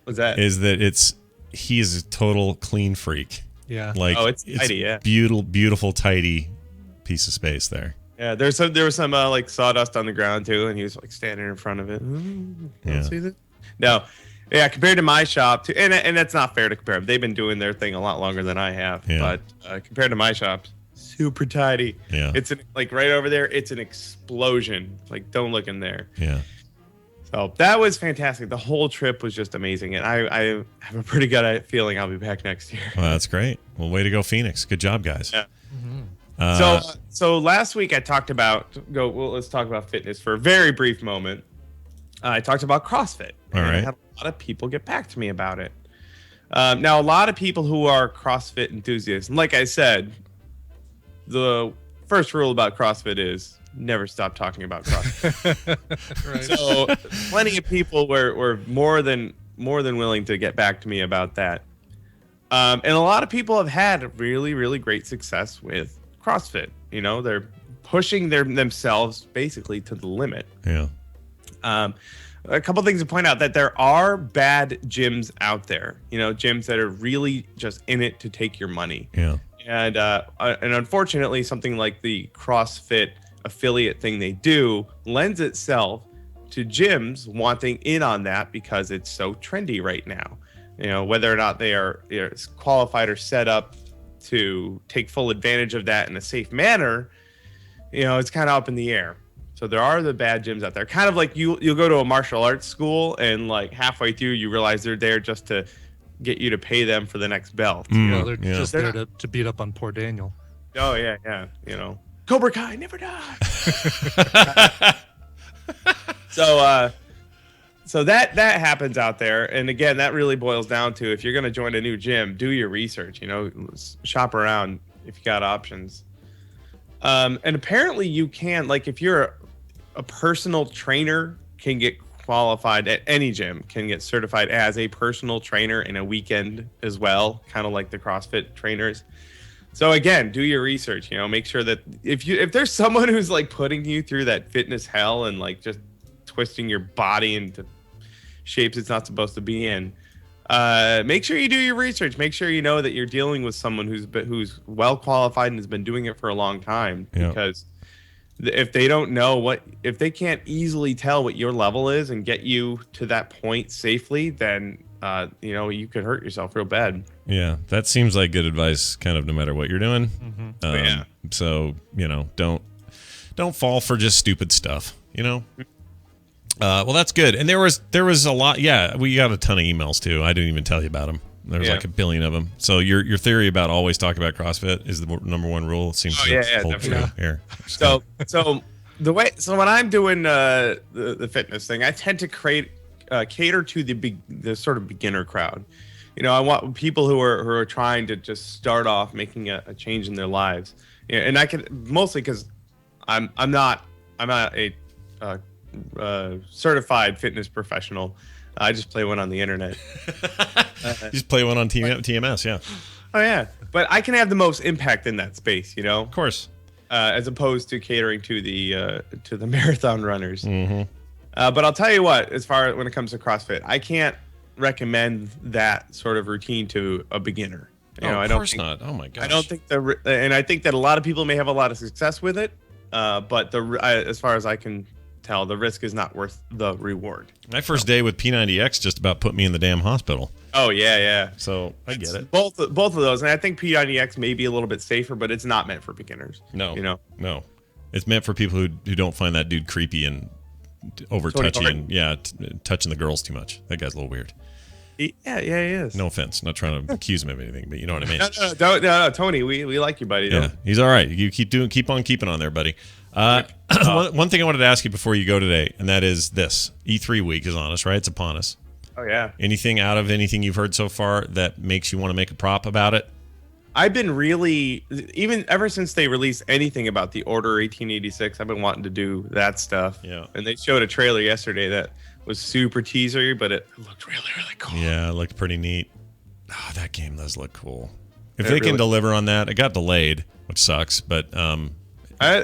What's that? Is that he is a total clean freak. Yeah. Like it's tidy. Yeah. Beautiful, tidy piece of space there. Yeah. There was some like sawdust on the ground too, and he was like standing in front of it. See this? No. Yeah, compared to my shop, and that's not fair to compare them. They've been doing their thing a lot longer than I have. Yeah. But compared to my shop, super tidy. Yeah. It's like right over there. It's an explosion. Like, don't look in there. Yeah. So that was fantastic. The whole trip was just amazing, and I have a pretty good feeling I'll be back next year. Well, that's great. Well, way to go, Phoenix. Good job, guys. Yeah. Mm-hmm. So last week I talked about let's talk about fitness for a very brief moment. I talked about CrossFit. All right. I had a lot of people get back to me about it. Now, a lot of people who are CrossFit enthusiasts, and like I said, the first rule about CrossFit is never stop talking about CrossFit. Right. So plenty of people were more than willing to get back to me about that. And a lot of people have had really, really great success with CrossFit. You know, they're pushing themselves basically to the limit. Yeah. A couple things to point out: that there are bad gyms out there. You know, gyms that are really just in it to take your money. Yeah. And unfortunately, something like the CrossFit affiliate thing they do lends itself to gyms wanting in on that because it's so trendy right now. You know, whether or not they are qualified or set up to take full advantage of that in a safe manner, you know, it's kind of up in the air. So there are the bad gyms out there. Kind of like you'll go to a martial arts school and like halfway through you realize they're there just to get you to pay them for the next belt. They're just there to beat up on poor Daniel. Oh yeah. You know, Cobra Kai never die. So that happens out there, and again, that really boils down to if you're going to join a new gym, do your research. You know, shop around if you got options. And apparently, you can, like, if you're a personal trainer, can get qualified at any gym, can get certified as a personal trainer in a weekend as well, kind of like the CrossFit trainers. So again, do your research. You know, make sure that if there's someone who's like putting you through that fitness hell and like just twisting your body into shapes it's not supposed to be in, make sure you do your research. Make sure you know that you're dealing with someone who's well qualified and has been doing it for a long time. Yeah. Because if they don't know if they can't easily tell what your level is and get you to that point safely, then you know, you could hurt yourself real bad. Yeah, that seems like good advice, kind of no matter what you're doing. Mm-hmm. Yeah. So, you know, don't fall for just stupid stuff. You know. Well, that's good. And there was a lot. Yeah, we got a ton of emails too. I didn't even tell you about them. There was like a billion of them. So your theory about always talk about CrossFit is the number one rule. It seems to hold true here. So So when I'm doing the fitness thing, I tend to cater to the sort of beginner crowd. You know, I want people who are trying to just start off making a change in their lives. Yeah, and I can mostly because I'm not a certified fitness professional. I just play one on the internet. You just play one on TMS, yeah. Oh yeah, but I can have the most impact in that space, you know. Of course. As opposed to catering to the marathon runners. Mm-hmm. But I'll tell you what, as far as when it comes to CrossFit, I can't recommend that sort of routine to a beginner. You know, of course not. Oh my gosh. I don't think and I think that a lot of people may have a lot of success with it, but as far as I can tell, the risk is not worth the reward. My first day with P90X just about put me in the damn hospital. Oh yeah. So I get it. Both of those, and I think P90X may be a little bit safer, but it's not meant for beginners. No, you know, no, it's meant for people who don't find that dude creepy and over touchy and touching the girls too much. That guy's a little weird. Yeah, he is. No offense, not trying to accuse him of anything, but you know what I mean. No, Tony, we like you, buddy. Yeah, he's all right. You keep on keeping on there, buddy. One thing I wanted to ask you before you go today, and that is this: E3 week is on us, right? It's upon us. Oh yeah. Anything out of anything you've heard so far that makes you want to make a prop about it? I've been really, even ever since they released anything about the Order 1886, I've been wanting to do that stuff. Yeah. And they showed a trailer yesterday that was super teasery, but it looked really, really cool. Yeah, it looked pretty neat. Oh, that game does look cool. If It they can really- deliver on that, it got delayed, which sucks, but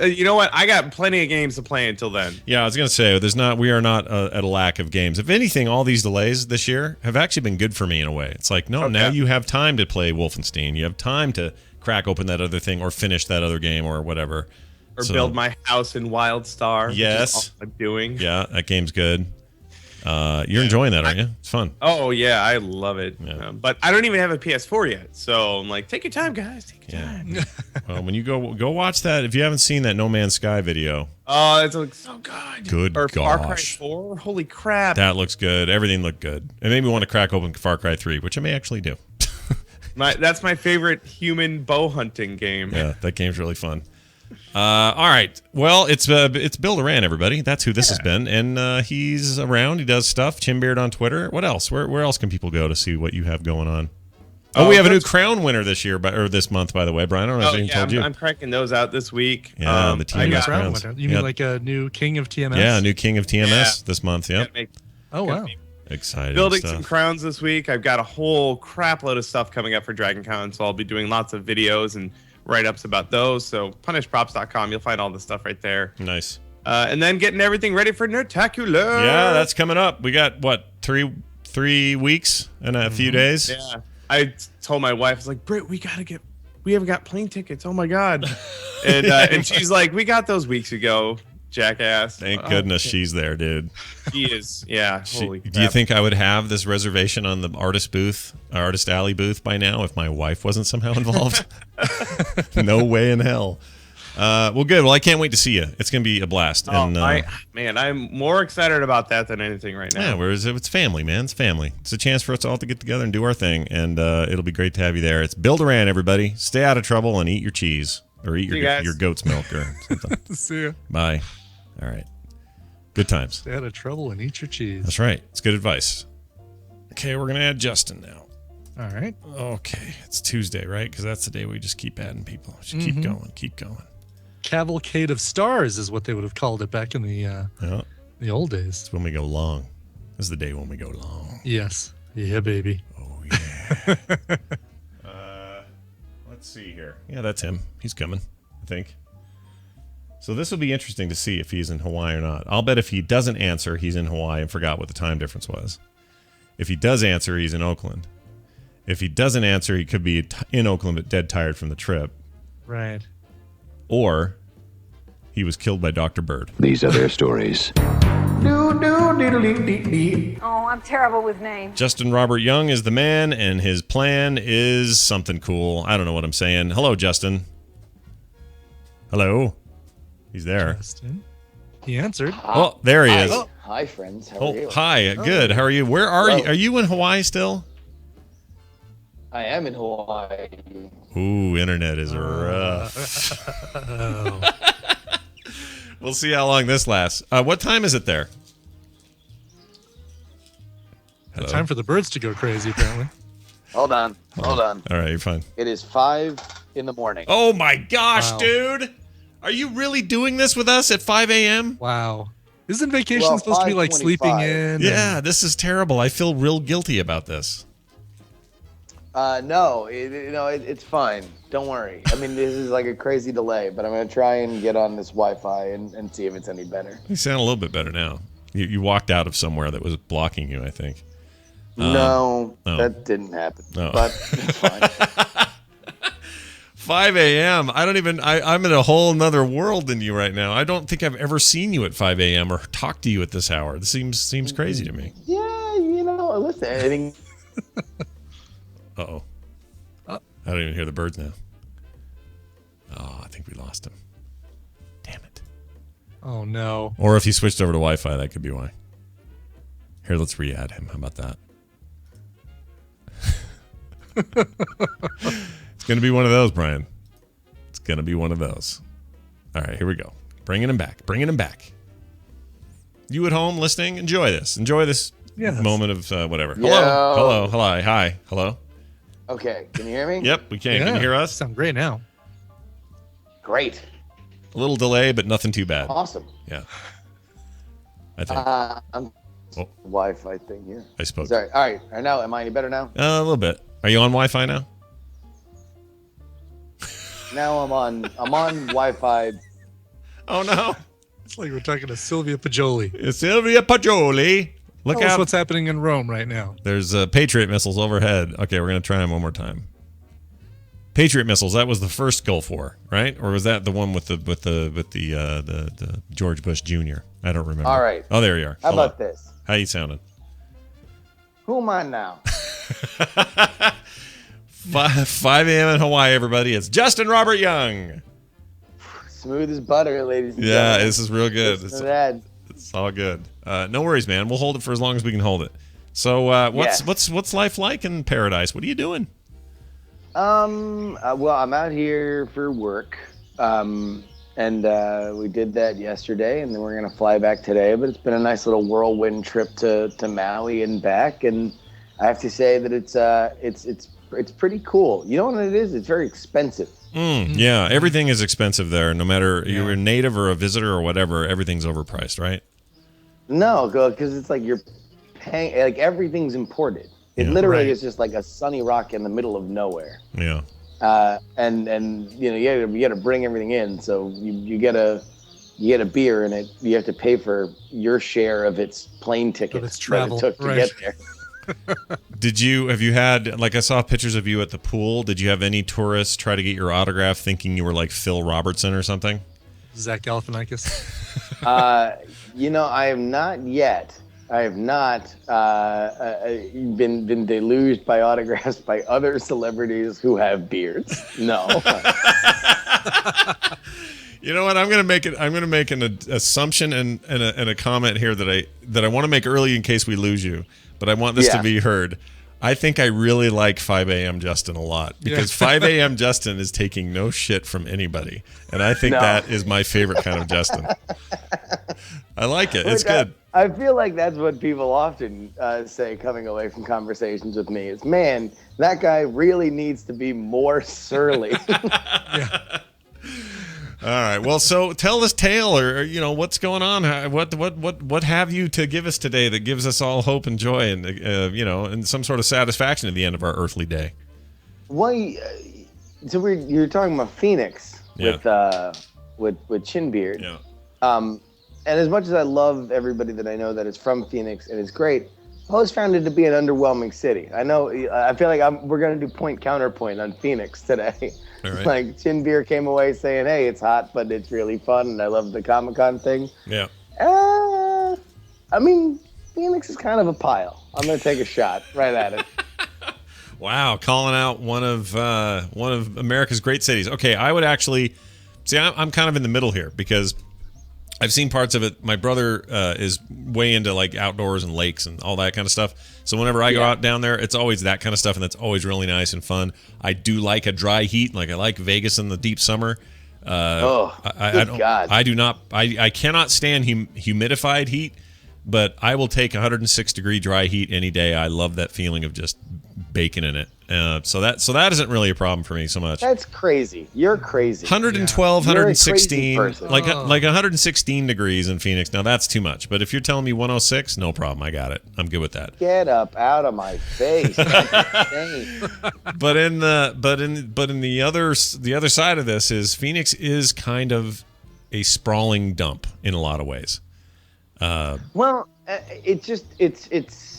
you know what? I got plenty of games to play until then. yeah, I was gonna say we are not at a lack of games. If anything, all these delays this year have actually been good for me in a way. It's like, no, now you have time to play Wolfenstein. You have time to crack open that other thing or finish that other game or whatever. Or build my house in WildStar. Yes. Which is all I'm doing. Yeah, that game's good. You're enjoying that, aren't you? It's fun. Oh yeah, I love it. Yeah. But I don't even have a PS4 yet, so I'm like, take your time, guys. Take your time. Well, when you go watch that, if you haven't seen that No Man's Sky video, Oh, it looks so good. Good or Far Cry gosh. 4. Holy crap. that looks good. Everything looked good. It made me want to crack open Far Cry 3, which I may actually do. That's my favorite human bow hunting game. Yeah, that game's really fun. All right. Well, it's Bill Duran, everybody. That's who this has been, and he's around. He does stuff. Chimbeard on Twitter. What else? Where else can people go to see what you have going on? Oh, we have a new crown winner this year, or this month, by the way. Brian, I don't know if anyone told you. I'm cranking those out this week. Yeah, the TMS Crown crowns. winner. You mean like a new king of TMS? Yeah, new king of TMS this month. Yep. Oh wow. Exciting Building stuff. some crowns this week. I've got a whole crap load of stuff coming up for DragonCon, so I'll be doing lots of videos and write-ups about those. So punishprops.com, you'll find all the stuff right there. Nice. And then getting everything ready for Nerdtacular. Yeah, that's coming up. We got what, three weeks and a few days. Yeah. I told my wife, I was like, Britt, we haven't got plane tickets. Oh my God. And she's like, we got those weeks ago, jackass. Thank goodness she's there, dude. She is. Yeah. Holy Do you think I would have this reservation on the Artist Alley booth by now if my wife wasn't somehow involved? No way in hell. Well, good. Well, I can't wait to see you. It's going to be a blast. Oh, and I'm more excited about that than anything right now. yeah, whereas it's family, man. It's family. It's a chance for us all to get together and do our thing, and it'll be great to have you there. It's Bill Duran, everybody. Stay out of trouble and eat your cheese or eat See you guys. your goat's milk or something. See ya. Bye. All right. Good times. Stay out of trouble and eat your cheese. That's right. It's good advice. Okay, we're going to add Justin now. All right. Okay, it's Tuesday, right? Because that's the day we just keep adding people. Just keep going, keep going. Cavalcade of Stars is what they would have called it back in the old days. It's when we go long. This is the day when we go long. Yes. Yeah, baby. Oh, yeah. Let's see here. Yeah, that's him. He's coming, I think. So this will be interesting to see if he's in Hawaii or not. I'll bet if he doesn't answer, he's in Hawaii and forgot what the time difference was. If he does answer, he's in Oakland. If he doesn't answer, he could be in Oakland but dead tired from the trip. Right. Or he was killed by Dr. Bird. These are their stories. Oh, I'm terrible with names. Justin Robert Young is the man, and his plan is something cool. I don't know what I'm saying. Hello, Justin. Hello. He's there. Justin. He answered. Oh, there he is. Hi, friends. How are you? Hi. Good. How are you? Where are you? Are you in Hawaii still? I am in Hawaii. Ooh, internet is rough. We'll see how long this lasts. What time is it there? It's time for the birds to go crazy, apparently. Hold on. All right, you're fine. It is 5 in the morning. Oh my gosh, Wow. dude! Are you really doing this with us at 5 a.m.? Wow. Isn't vacation Well, supposed to be like sleeping 5:25. in? Yeah, this is terrible. I feel real guilty about this. No, it's fine. Don't worry. I mean, this is like a crazy delay, but I'm going to try and get on this Wi-Fi and see if it's any better. You sound a little bit better now. You walked out of somewhere that was blocking you, I think. No, oh. that didn't happen. No. But it's fine. 5 a.m. I'm in a whole nother world than you right now. I don't think I've ever seen you at 5 a.m. or talked to you at this hour. This seems crazy to me. Yeah, listen, I think. Uh-oh. I don't even hear the birds now. Oh, I think we lost him. Damn it. Oh, no. Or if he switched over to Wi-Fi, that could be why. Here, let's re-add him. How about that? It's going to be one of those, Brian. It's going to be one of those. All right, here we go. Bringing him back. You at home listening, enjoy this. Enjoy this moment of whatever. Hello. Hi. Hello. Okay, can you hear me? Yep, we can. Can you hear us? Sound great now. Great. A little delay, but nothing too bad. Awesome. Yeah. I think. I'm Wi-Fi thing here. I spoke. Sorry. All right. Now, am I any better now? A little bit. Are you on Wi-Fi now? Now I'm on Wi-Fi. Oh no! It's like we're talking to Sylvia Poggioli. It's Sylvia Poggioli. Look Tell us out! what's happening in Rome right now. There's Patriot missiles overhead. Okay, we're gonna try them one more time. Patriot missiles. That was the first Gulf War, right? Or was that the one with the George Bush Jr.? I don't remember. All right. Oh, there you are. How Hello. about this? How you sounding? Who am I now? 5 a.m. in Hawaii, everybody. It's Justin Robert Young. Smooth as butter, ladies and Yeah, gentlemen. this is real good. Listen to that. It's all good. No worries, man. We'll hold it for as long as we can hold it. So, what's life like in paradise? What are you doing? Well, I'm out here for work. And we did that yesterday, and then we're gonna fly back today. But it's been a nice little whirlwind trip to Maui and back, and I have to say that it's pretty cool. You know what it is? It's very expensive. Yeah, everything is expensive there. No matter you're a native or a visitor or whatever, everything's overpriced, right? No, because it's like you're paying, like everything's imported. It literally is just like a sunny rock in the middle of nowhere. Yeah. And you got to bring everything in. So you get a beer, and you have to pay for your share of its plane ticket its travel, that it took to get there. Have you had, like I saw pictures of you at the pool. Did you have any tourists try to get your autograph thinking you were like Phil Robertson or something? Zach Galifianakis. I have not yet. I have not been deluged by autographs by other celebrities who have beards. No. You know what? I'm gonna make an assumption and a comment here that I want to make early in case we lose you, but I want this to be heard. I think I really like 5 a.m. Justin a lot because 5 a.m. Justin is taking no shit from anybody, and I think that is my favorite kind of Justin. I like it. It's good. I feel like that's what people often say coming away from conversations with me is, man, that guy really needs to be more surly. All right. Well, so tell this tale, or what's going on? What have you to give us today that gives us all hope and joy, and and some sort of satisfaction at the end of our earthly day? Well, so you're talking about Phoenix with Chinbeard. Yeah. And as much as I love everybody that I know that is from Phoenix and it's great, I always found it to be an underwhelming city. I know. I feel like we're gonna do point counterpoint on Phoenix today. All right. Like Chin Beer came away saying, "Hey, it's hot, but it's really fun, and I love the Comicon thing." Yeah. I mean, Phoenix is kind of a pile. I'm gonna take a shot right at it. Wow, calling out one of America's great cities. Okay, I would actually see. I'm kind of in the middle here because I've seen parts of it. My brother is way into like outdoors and lakes and all that kind of stuff. So whenever I go out down there, it's always that kind of stuff, and that's always really nice and fun. I do like a dry heat, like I like Vegas in the deep summer. I don't. God. I do not. I cannot stand humidified heat, but I will take 106-degree dry heat any day. I love that feeling of just baking in it. So that isn't really a problem for me so much. That's crazy. You're crazy. 112, You're a 116, crazy person. like 116 degrees in Phoenix. Now that's too much. But if you're telling me 106, no problem. I got it. I'm good with that. Get up out of my face. That's insane. But in the other side of this is Phoenix is kind of a sprawling dump in a lot of ways. Well, it's.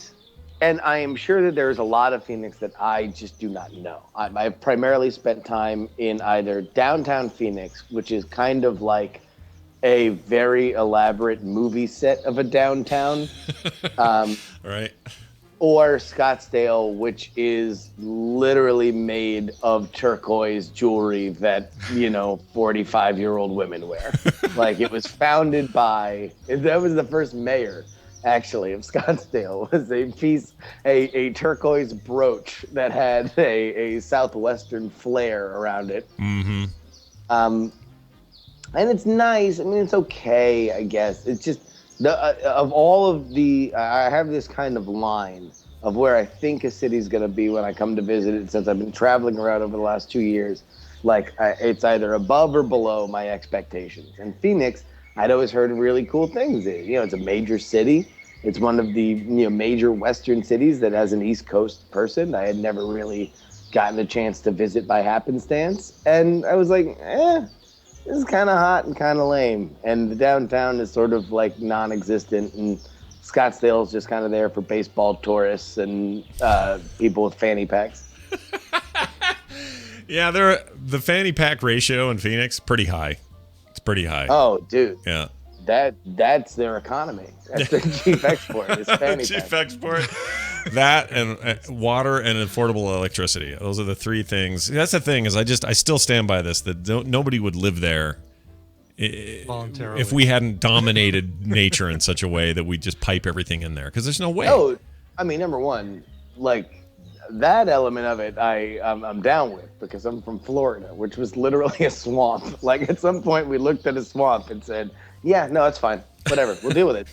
And I am sure that there's a lot of Phoenix that I just do not know. I've primarily spent time in either downtown Phoenix, which is kind of like a very elaborate movie set of a downtown. Right. Or Scottsdale, which is literally made of turquoise jewelry that, 45-year-old women wear. Like, it was founded by, that was the first mayor, actually, of Scottsdale, was a turquoise brooch that had a southwestern flair around it. Mm-hmm. And it's nice. I mean, it's okay, I guess. It's just of all of the, I have this kind of line of where I think a city's going to be when I come to visit it, since I've been traveling around over the last 2 years. Like, it's either above or below my expectations. And Phoenix, I'd always heard really cool things. It's a major city. It's one of the major Western cities that has an East Coast person. I had never really gotten a chance to visit by happenstance. And I was like, this is kind of hot and kind of lame. And the downtown is sort of like non-existent. And Scottsdale is just kind of there for baseball tourists and people with fanny packs. Yeah, the fanny pack ratio in Phoenix pretty high. It's pretty high. Oh, dude. Yeah. That's their economy. That's their chief export. Is fanny chief packs. export. That and water and affordable electricity. Those are the three things. That's the thing is I still stand by this that nobody would live there voluntarily if we hadn't dominated nature in such a way that we just pipe everything in there because there's no way. No, I mean, number one, like that element of it, I'm down with because I'm from Florida, which was literally a swamp. Like at some point we looked at a swamp and said, yeah, no, it's fine. Whatever. We'll deal with it.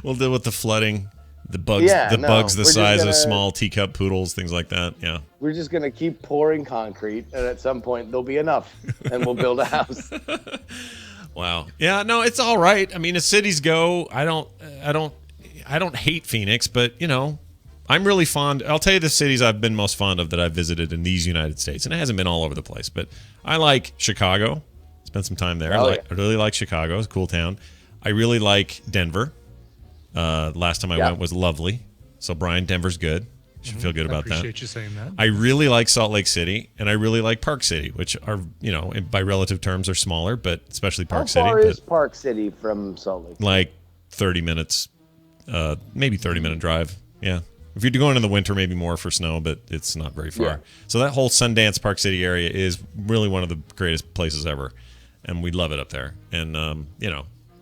We'll deal with the flooding, the bugs, bugs the size of small teacup poodles, things like that. Yeah. We're just going to keep pouring concrete, and at some point there'll be enough, and we'll build a house. Wow. Yeah, no, it's all right. I mean, as cities go, I don't hate Phoenix, but, I'm really fond. I'll tell you the cities I've been most fond of that I've visited in these United States, and it hasn't been all over the place, but I like Chicago. Spent some time there. I really like Chicago. It's a cool town. I really like Denver. Last time I went was lovely. So, Brian, Denver's good. Should feel good about that. I appreciate you saying that. I really like Salt Lake City, and I really like Park City, which are, by relative terms are smaller, but especially Park City. How far is Park City from Salt Lake City? Like 30 minutes, maybe 30-minute drive. Yeah. If you're going in the winter, maybe more for snow, but it's not very far. Yeah. So that whole Sundance Park City area is really one of the greatest places ever. And we love it up there. And, when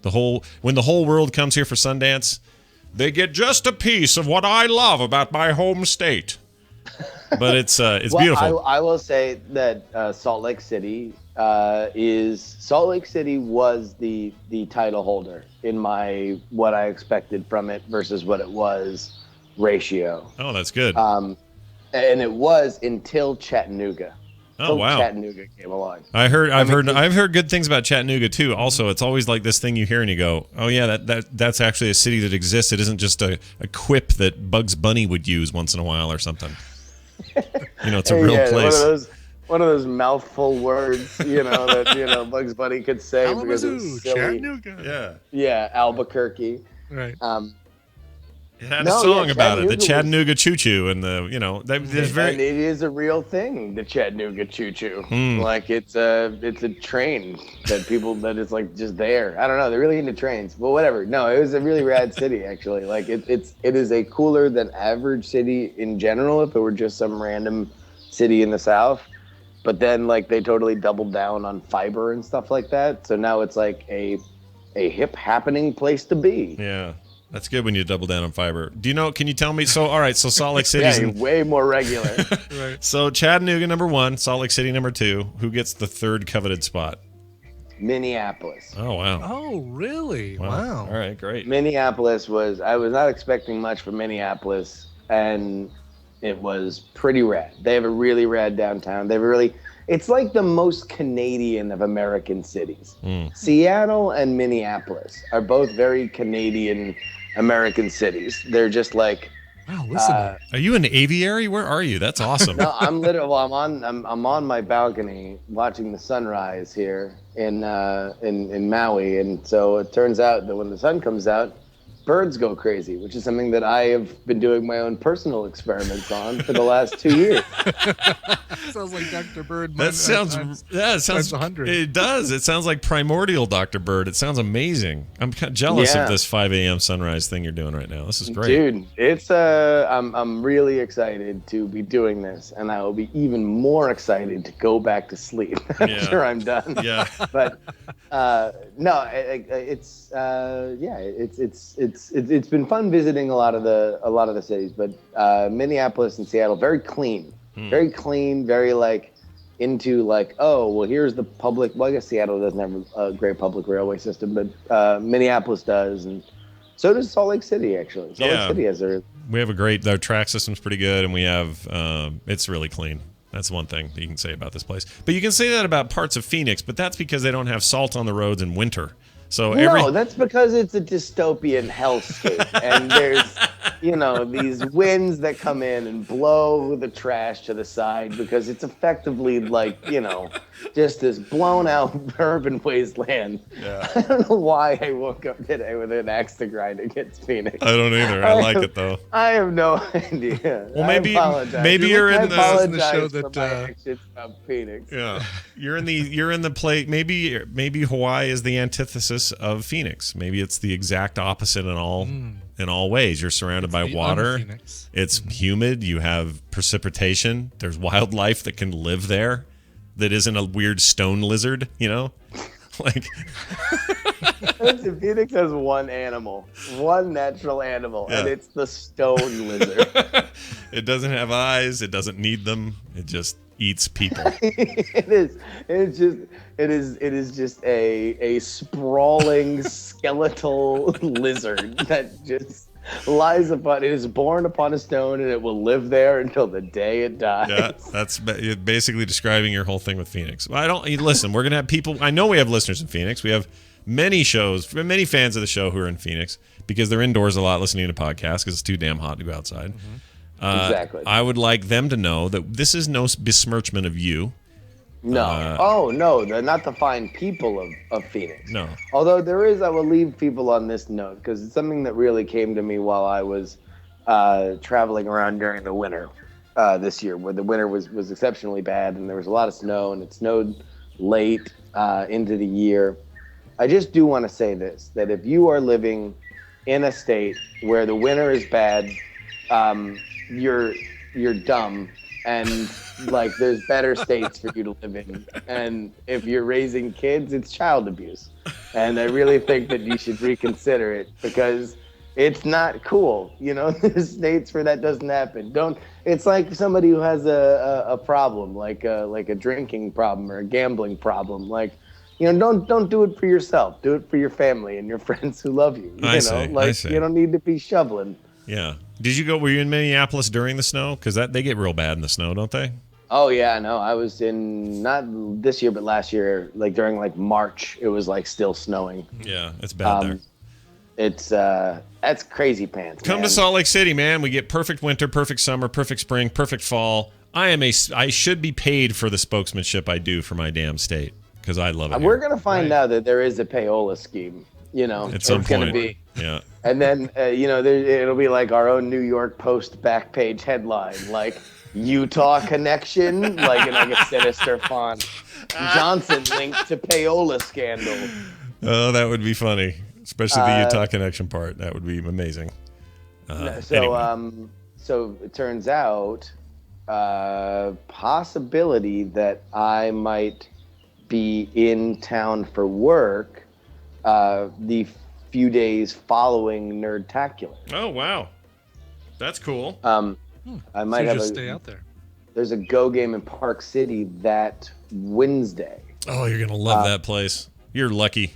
the whole world comes here for Sundance, they get just a piece of what I love about my home state. But it's beautiful. I will say that Salt Lake City was the title holder in my what I expected from it versus what it was ratio. Oh, that's good. And it was until Chattanooga. Oh, wow. Chattanooga came along. I've heard good things about Chattanooga too. Also, it's always like this thing you hear and you go, "Oh yeah, that's actually a city that exists. It isn't just a quip that Bugs Bunny would use once in a while or something." It's a real place. One of those mouthful words, that Bugs Bunny could say because it was silly. Chattanooga. Yeah, Albuquerque. Right. It had a song about it, the Chattanooga Choo Choo, and there's and it is a real thing, the Chattanooga Choo Choo. Like it's a train that is like just there. I don't know, they're really into trains, but whatever. No, it was a really rad city actually. Like it is a cooler than average city in general if it were just some random city in the South. But then like they totally doubled down on fiber and stuff like that. So now it's like a hip happening place to be. Yeah. That's good when you double down on fiber. Do you know? Can you tell me? So, all right. So Salt Lake Yeah, City's you're way more regular. Right. So Chattanooga number 1, Salt Lake City number 2. Who gets the third coveted spot? Minneapolis. Oh wow. Oh, really? Wow. All right, great. Minneapolis I was not expecting much from Minneapolis, and it was pretty rad. They have a really rad downtown. It's like the most Canadian of American cities. Seattle and Minneapolis are both very Canadian American cities. They're just like, wow, listen. Are you an aviary? Where are you? That's awesome. No, I'm literally. Well, I'm on my balcony watching the sunrise here in Maui, and so it turns out that when the sun comes out, birds go crazy, which is something that I have been doing my own personal experiments on for the last 2 years. Sounds like Dr. Bird. That sounds. It sounds. 100. It does. It sounds like primordial Dr. Bird. It sounds amazing. I'm kind of jealous of this 5 a.m. sunrise thing you're doing right now. This is great, dude. It's I'm really excited to be doing this, and I will be even more excited to go back to sleep after I'm done. Yeah. But no, it's been fun visiting a lot of the cities, but Minneapolis and Seattle very clean. Very clean, very like into like, oh, well, here's the public. Well, I guess Seattle doesn't have a great public railway system, but Minneapolis does, and so does Salt Lake City. Actually, Salt Lake City has We have their track system's pretty good, and we have it's really clean. That's one thing that you can say about this place. But you can say that about parts of Phoenix, but that's because they don't have salt on the roads in winter. So that's because it's a dystopian hellscape, and there's, these winds that come in and blow the trash to the side because it's effectively like, just this blown out urban wasteland. Yeah. I don't know why I woke up today with an axe to grind against Phoenix. I don't either. I like it though. I have no idea. Well, maybe you're in the show that actions about Phoenix. Yeah, you're in the play. Maybe Hawaii is the antithesis of Phoenix. Maybe it's the exact opposite in all ways. You're surrounded by water. It's humid. You have precipitation. There's wildlife that can live there that isn't a weird stone lizard, like Phoenix has one natural animal, and it's the stone lizard. It doesn't have eyes. It doesn't need them. It just eats people. It is just a sprawling skeletal lizard that just lies upon. It is born upon a stone, and it will live there until the day it dies. Yeah, that's basically describing your whole thing with Phoenix. Listen. We're gonna have people. I know we have listeners in Phoenix. We have many many fans of the show who are in Phoenix because they're indoors a lot listening to podcasts because it's too damn hot to go outside. Exactly. I would like them to know that this is no besmirchment of you. No. No, they're not the fine people of Phoenix. No. Although I will leave people on this note because it's something that really came to me while I was traveling around during the winter this year, where the winter was exceptionally bad and there was a lot of snow and it snowed late into the year. I just do want to say this, that if you are living in a state where the winter is bad, you're dumb. And like there's better states for you to live in, and if you're raising kids, it's child abuse, and I really think that you should reconsider it because it's not cool. There's states where that doesn't happen. It's like somebody who has a problem, like a drinking problem or a gambling problem. Like, don't do it for yourself. Do it for your family and your friends who love you. I see. You don't need to be shoveling. Yeah. Were you in Minneapolis during the snow? Because they get real bad in the snow, don't they? Oh yeah, no, I was in not this year, but last year, like during like March, it was like still snowing. Yeah, it's bad there. It's that's crazy pants. Come to Salt Lake City, man. We get perfect winter, perfect summer, perfect spring, perfect fall. I should be paid for the spokesmanship I do for my damn state because I love it. We're gonna find out that there is a payola scheme. At some point. Gonna be. Yeah. And then, it'll be like our own New York Post back page headline, like Utah connection, like in like a sinister font. Johnson linked to payola scandal. Oh, that would be funny, especially the Utah connection part. That would be amazing. Anyway. So it turns out, possibility that I might be in town for work. The few days following Nerdtacular. Oh wow, that's cool. I might have stay out there. There's a Go game in Park City that Wednesday. Oh, you're gonna love that place. You're lucky.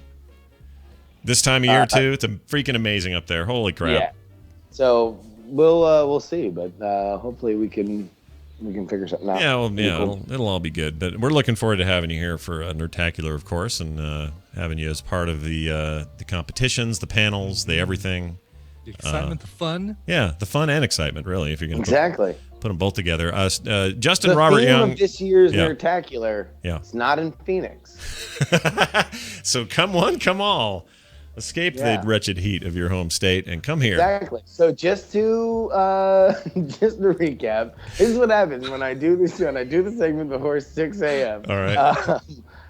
This time of year too, it's freaking amazing up there. Holy crap! Yeah. So we'll see, but hopefully we can figure something out. Yeah, well, yeah, it'll all be good. But we're looking forward to having you here for Nerdtacular, of course, and having you as part of the competitions, the panels, the everything. The excitement, the fun. Yeah, the fun and excitement, really. If you're going to put them both together. Justin the Robert theme Young. Of this year's Nerdtacular. Yeah. It's not in Phoenix. So come one, come all. Escape the wretched heat of your home state and come here. Exactly. So just to recap, this is what happens when I do this. When I do the segment before 6 a.m. All right.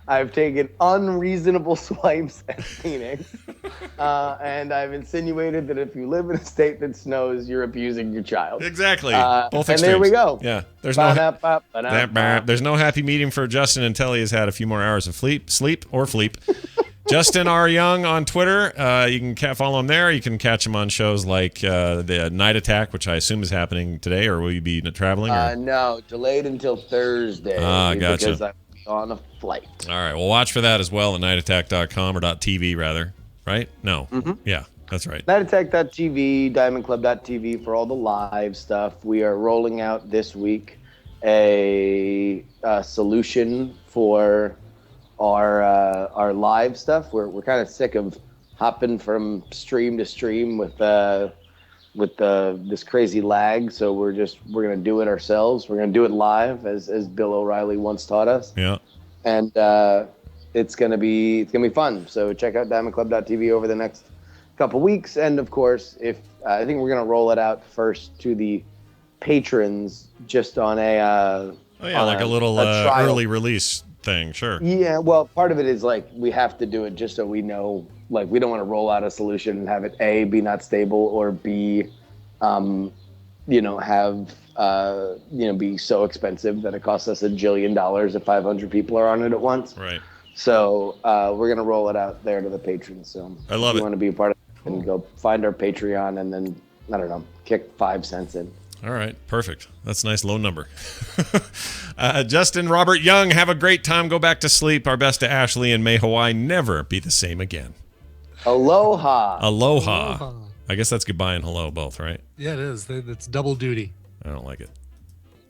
I've taken unreasonable swipes at Phoenix, and I've insinuated that if you live in a state that snows, you're abusing your child. Exactly. Both and extremes. there we go. Yeah. There's no happy medium for Justin until he has had a few more hours of sleep. Justin R. Young on Twitter. You can follow him there. You can catch him on shows like the Night Attack, which I assume is happening today, or will you be traveling? No, delayed until Thursday. Gotcha. Because I'm on a flight. All right. Well, watch for that as well at nightattack.com or .tv, rather. Right? No. Mm-hmm. Yeah, that's right. Nightattack.tv, diamondclub.tv for all the live stuff. We are rolling out this week a solution for our live stuff. We're kind of sick of hopping from stream to stream with this crazy lag, so we're gonna do it ourselves. We're gonna do it live, as Bill O'Reilly once taught us. Yeah. And it's gonna be fun. So check out diamondclub.tv over the next couple weeks, and of course, if I think we're gonna roll it out first to the patrons, just on a little early release thing. Sure. Yeah, well, part of it is like we have to do it just so we know. Like, we don't want to roll out a solution and have it A, be not stable, or B, have be so expensive that it costs us $1 jillion if 500 people are on it at once. Right. So we're gonna roll it out there to the patrons. So I love if you want to be a part of it, and go find our Patreon, and then I don't know, kick 5 cents in. All right, perfect. That's a nice low number. Justin Robert Young, have a great time. Go back to sleep. Our best to Ashley, and may Hawaii never be the same again. Aloha. Aloha. I guess that's goodbye and hello both, right? Yeah, it is. It's double duty. I don't like it.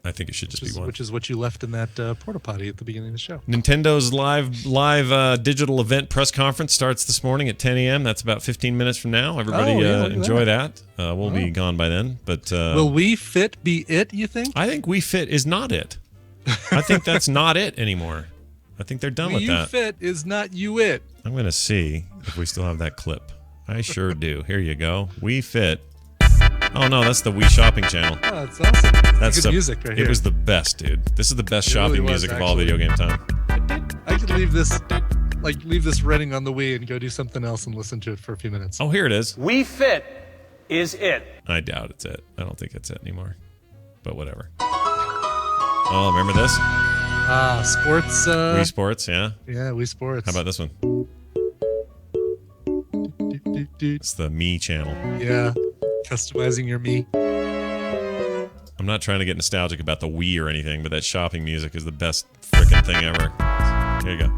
I think it should just be one. Which is what you left in that porta potty at the beginning of the show. Nintendo's live digital event press conference starts this morning at 10 a.m. That's about 15 minutes from now. Everybody enjoy that. We'll be gone by then. But will Wii Fit be it, you think? I think Wii Fit is not it. I think that's not it anymore. I think they're done with that. Wii Fit is not you it. I'm going to see if we still have that clip. I sure do. Here you go. Wii Fit. Oh, no, that's the Wii Shopping channel. Oh, that's awesome. That's good music right here. It was the best, dude. This is the best shopping music of all video game time. I could leave this running on the Wii and go do something else and listen to it for a few minutes. Oh, here it is. Wii Fit is it. I doubt it's it. I don't think it's it anymore. But whatever. Oh, remember this? Sports. Wii Sports, yeah. Yeah, Wii Sports. How about this one? It's the Me channel. Yeah, customizing your Me. I'm not trying to get nostalgic about the Wii or anything, but that shopping music is the best freaking thing ever. Here you go.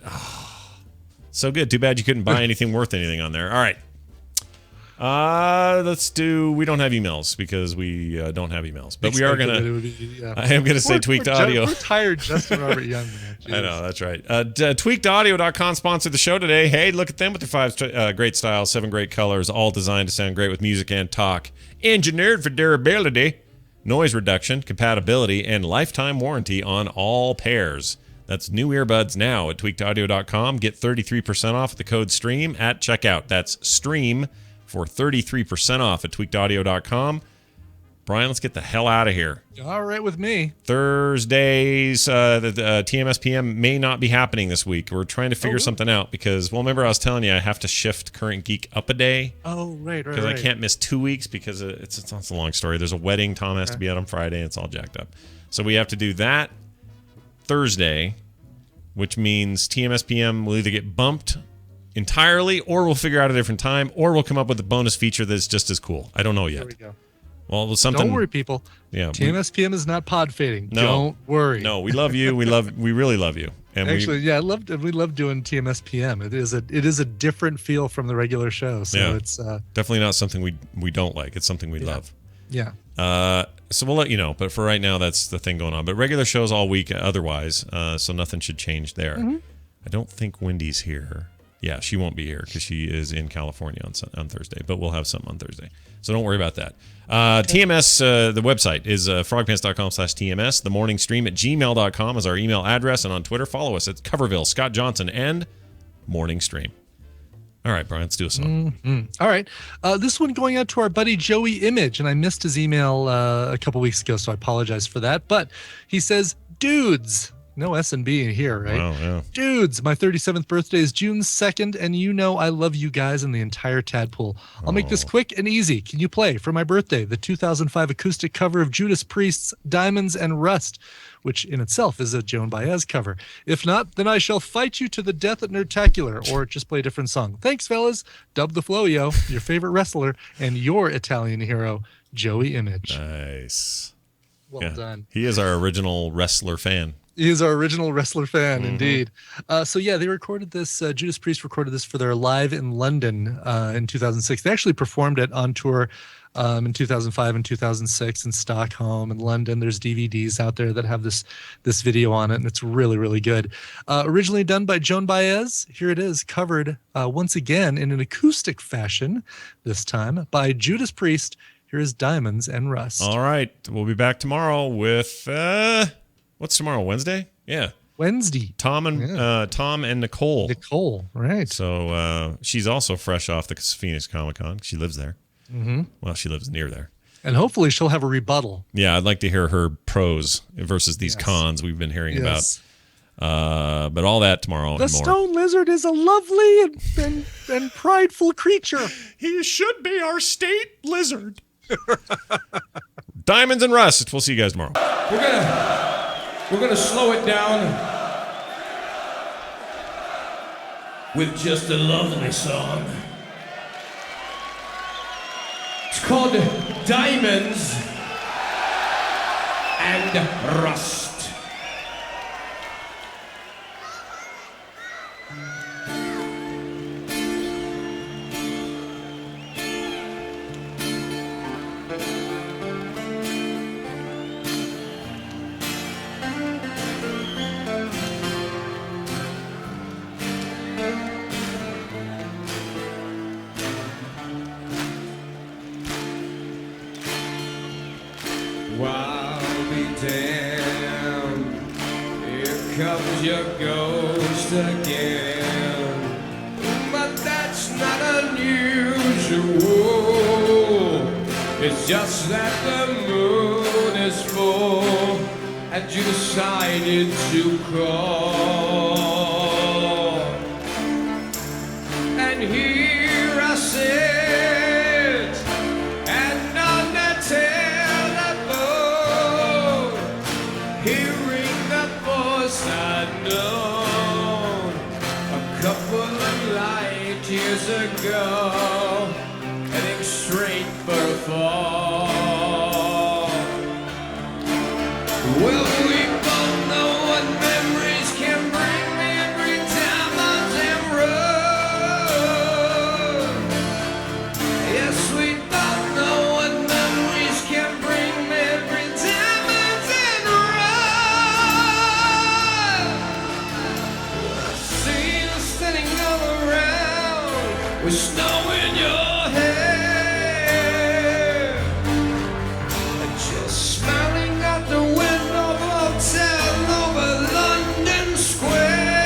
Oh, so good. Too bad you couldn't buy anything worth anything on there. All right. We don't have emails because we don't have emails, but we are going to, I am going to say Tweaked Audio. We're tired, Justin Robert Young, man. I know, that's right. TweakedAudio.com sponsored the show today. Hey, look at them with their 5 great styles, 7 great colors, all designed to sound great with music and talk. Engineered for durability, noise reduction, compatibility, and lifetime warranty on all pairs. That's new earbuds now at tweakedaudio.com. Get 33% off with the code STREAM at checkout. That's STREAM for 33% off at tweakedaudio.com. Brian, let's get the hell out of here. All right with me. Thursdays, the TMS PM may not be happening this week. We're trying to figure something out because, well, remember I was telling you I have to shift Current Geek up a day. Oh, right. Because I can't miss 2 weeks because it's a long story. There's a wedding Tom has to be at on Friday. And it's all jacked up. So we have to do that Thursday, which means TMS PM will either get bumped entirely, or we'll figure out a different time, or we'll come up with a bonus feature that's just as cool. I don't know yet. There we go. Well, it was something. Don't worry, people. Yeah, TMS PM is not pod fading. No. Don't worry. No, we love you. We really love you. And actually, we love doing TMS PM. It is a different feel from the regular show. So it's definitely not something we don't like. It's something we love. Yeah. So we'll let you know. But for right now, that's the thing going on. But regular shows all week otherwise. So nothing should change there. Mm-hmm. I don't think Wendy's here. Yeah, she won't be here because she is in California on Thursday. But we'll have something on Thursday. So don't worry about that. TMS, the website is frogpants.com/TMS. The morning stream at gmail.com is our email address. And on Twitter, follow us at Coverville, Scott Johnson, and Morning Stream. All right, Brian, let's do a song. Mm-hmm. All right. This one going out to our buddy Joey Image. And I missed his email a couple weeks ago, so I apologize for that. But he says, dudes. No S&B in here, right? Wow, yeah. Dudes, my 37th birthday is June 2nd, and you know I love you guys and the entire Tadpool. I'll make this quick and easy. Can you play, for my birthday, the 2005 acoustic cover of Judas Priest's Diamonds and Rust, which in itself is a Joan Baez cover? If not, then I shall fight you to the death at Nerdtacular, or just play a different song. Thanks, fellas. Dub the Flow, yo, your favorite wrestler, and your Italian hero, Joey Image. Nice. Well done. He is our original wrestler fan. He is our original wrestler fan, indeed. So yeah, they recorded this. Judas Priest recorded this for their Live in London in 2006. They actually performed it on tour in 2005 and 2006 in Stockholm and London. There's DVDs out there that have this video on it, and it's really, really good. Originally done by Joan Baez. Here it is, covered once again in an acoustic fashion, this time by Judas Priest. Here is Diamonds and Rust. All right, we'll be back tomorrow with... what's tomorrow? Wednesday? Yeah. Wednesday. Tom and Nicole. Nicole, right. So she's also fresh off the Phoenix Comicon. She lives there. Mm-hmm. Well, she lives near there. And hopefully she'll have a rebuttal. Yeah, I'd like to hear her pros versus these cons we've been hearing about. But all that tomorrow and more. The stone lizard is a lovely and prideful creature. He should be our state lizard. Diamonds and Rust. We'll see you guys tomorrow. We're gonna slow it down with just a lovely song. It's called Diamonds and Rust. I'll be damned, here comes your ghost again. But that's not unusual, it's just that the moon is full and you decided to call. And here I sit, and on the telephone, hearing the voice I'd known a couple of light years ago, heading straight for a fall. Well, we both know what memories can bring me every time I'm road. Yes, we both know what memories can bring me every time I'm road. I see you standing all around with snow in your hair, and just smiling out the window of a hotel over London Square.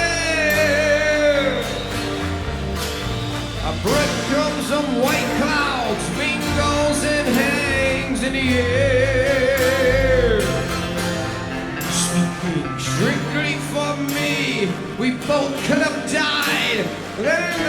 A breadcrumbs of white clouds mingles and hangs in the air. Speaking strictly for me, we both could have died there.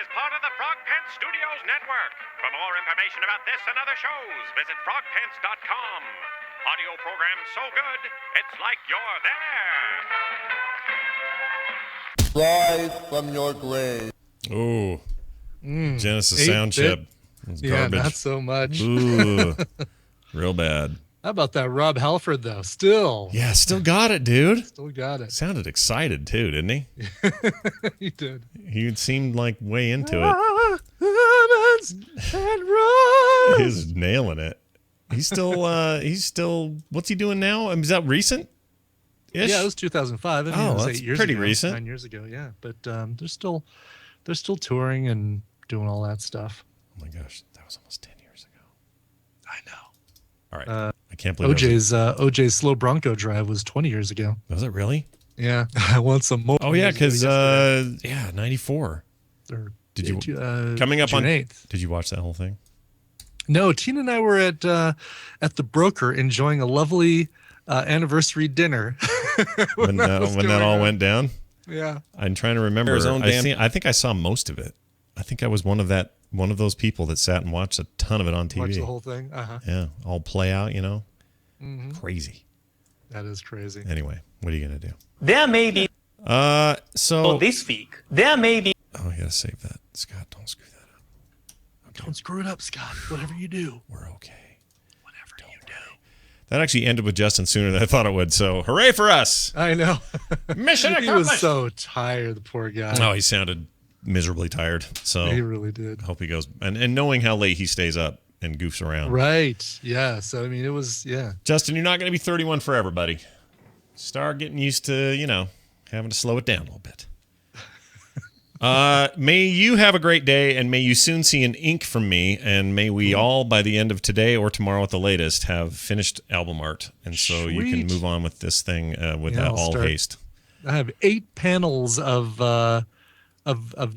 is part of the Frog Pants Studios Network. For more information about this and other shows, visit frogpants.com. Audio program so good, it's like you're there. Rise from your grave. Ooh. Genesis 8-bit. sound chip. It's Yeah, garbage. not so much. Ooh. Real bad. How about that Rob Halford, though? Still. Yeah, still got it, dude. Still got it. Sounded excited, too, didn't he? He did. He seemed like way into it. He was nailing it. He's still, what's he doing now? Is that recent? Yeah, it was 2005. I mean, it was that's 8 years pretty ago, recent. 9 years ago, yeah. But they're still touring and doing all that stuff. Oh my gosh, that was almost 10 years ago. I know. All right, I can't believe OJ's Slow Bronco Drive was 20 years ago. Was it really? Yeah, I want some more. Oh yeah, because 94. Did you coming up June on? 8th. Did you watch that whole thing? No, Tina and I were at the Broker enjoying a lovely anniversary dinner when that all went down. Yeah, I'm trying to remember. I think I saw most of it. I think I was one of those people that sat and watched a ton of it on TV. watch the whole thing. Yeah, all play out. Mm-hmm. Crazy. That is crazy. Anyway, what are you gonna do? There may be. So this week, there may be. Oh, I gotta save that, Scott. Don't screw that up. Okay. Don't screw it up, Scott. Whatever you do, we're okay. Whatever you do. That actually ended with Justin sooner than I thought it would. So, hooray for us! I know. Mission He accomplished. was so tired, the poor guy. Oh, he sounded miserably tired. So He really did. Hope he goes and knowing how late he stays up and goofs around. Right. Yeah. So I mean, it was Justin, you're not going to be 31 forever, buddy. Start getting used to having to slow it down a little bit. May you have a great day, and may you soon see an ink from me, and may we all, by the end of today or tomorrow at the latest, have finished album art, and so you can Sweet. move on with this thing with I'll all start. haste. I have 8 panels of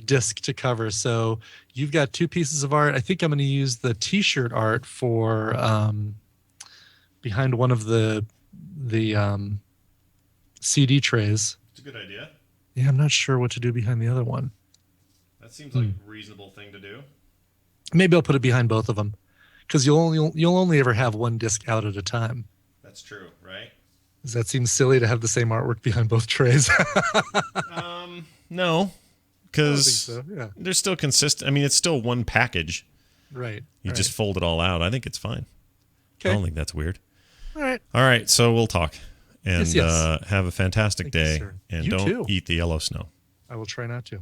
disc to cover. So you've got 2 pieces of art. I think I'm going to use the T-shirt art for behind one of the CD trays. It's a good idea. Yeah, I'm not sure what to do behind the other one. That seems like a reasonable thing to do. Maybe I'll put it behind both of them, because you'll only ever have one disc out at a time. That's true, right? Does that seem silly to have the same artwork behind both trays? No, because so, yeah. they're still consistent. I mean, it's still one package. Right. You just fold it all out. I think it's fine. Okay. I don't think that's weird. All right. All right, so we'll talk. And Yes. have a fantastic Thank you, day. sir. And You don't too. eat the yellow snow. I will try not to.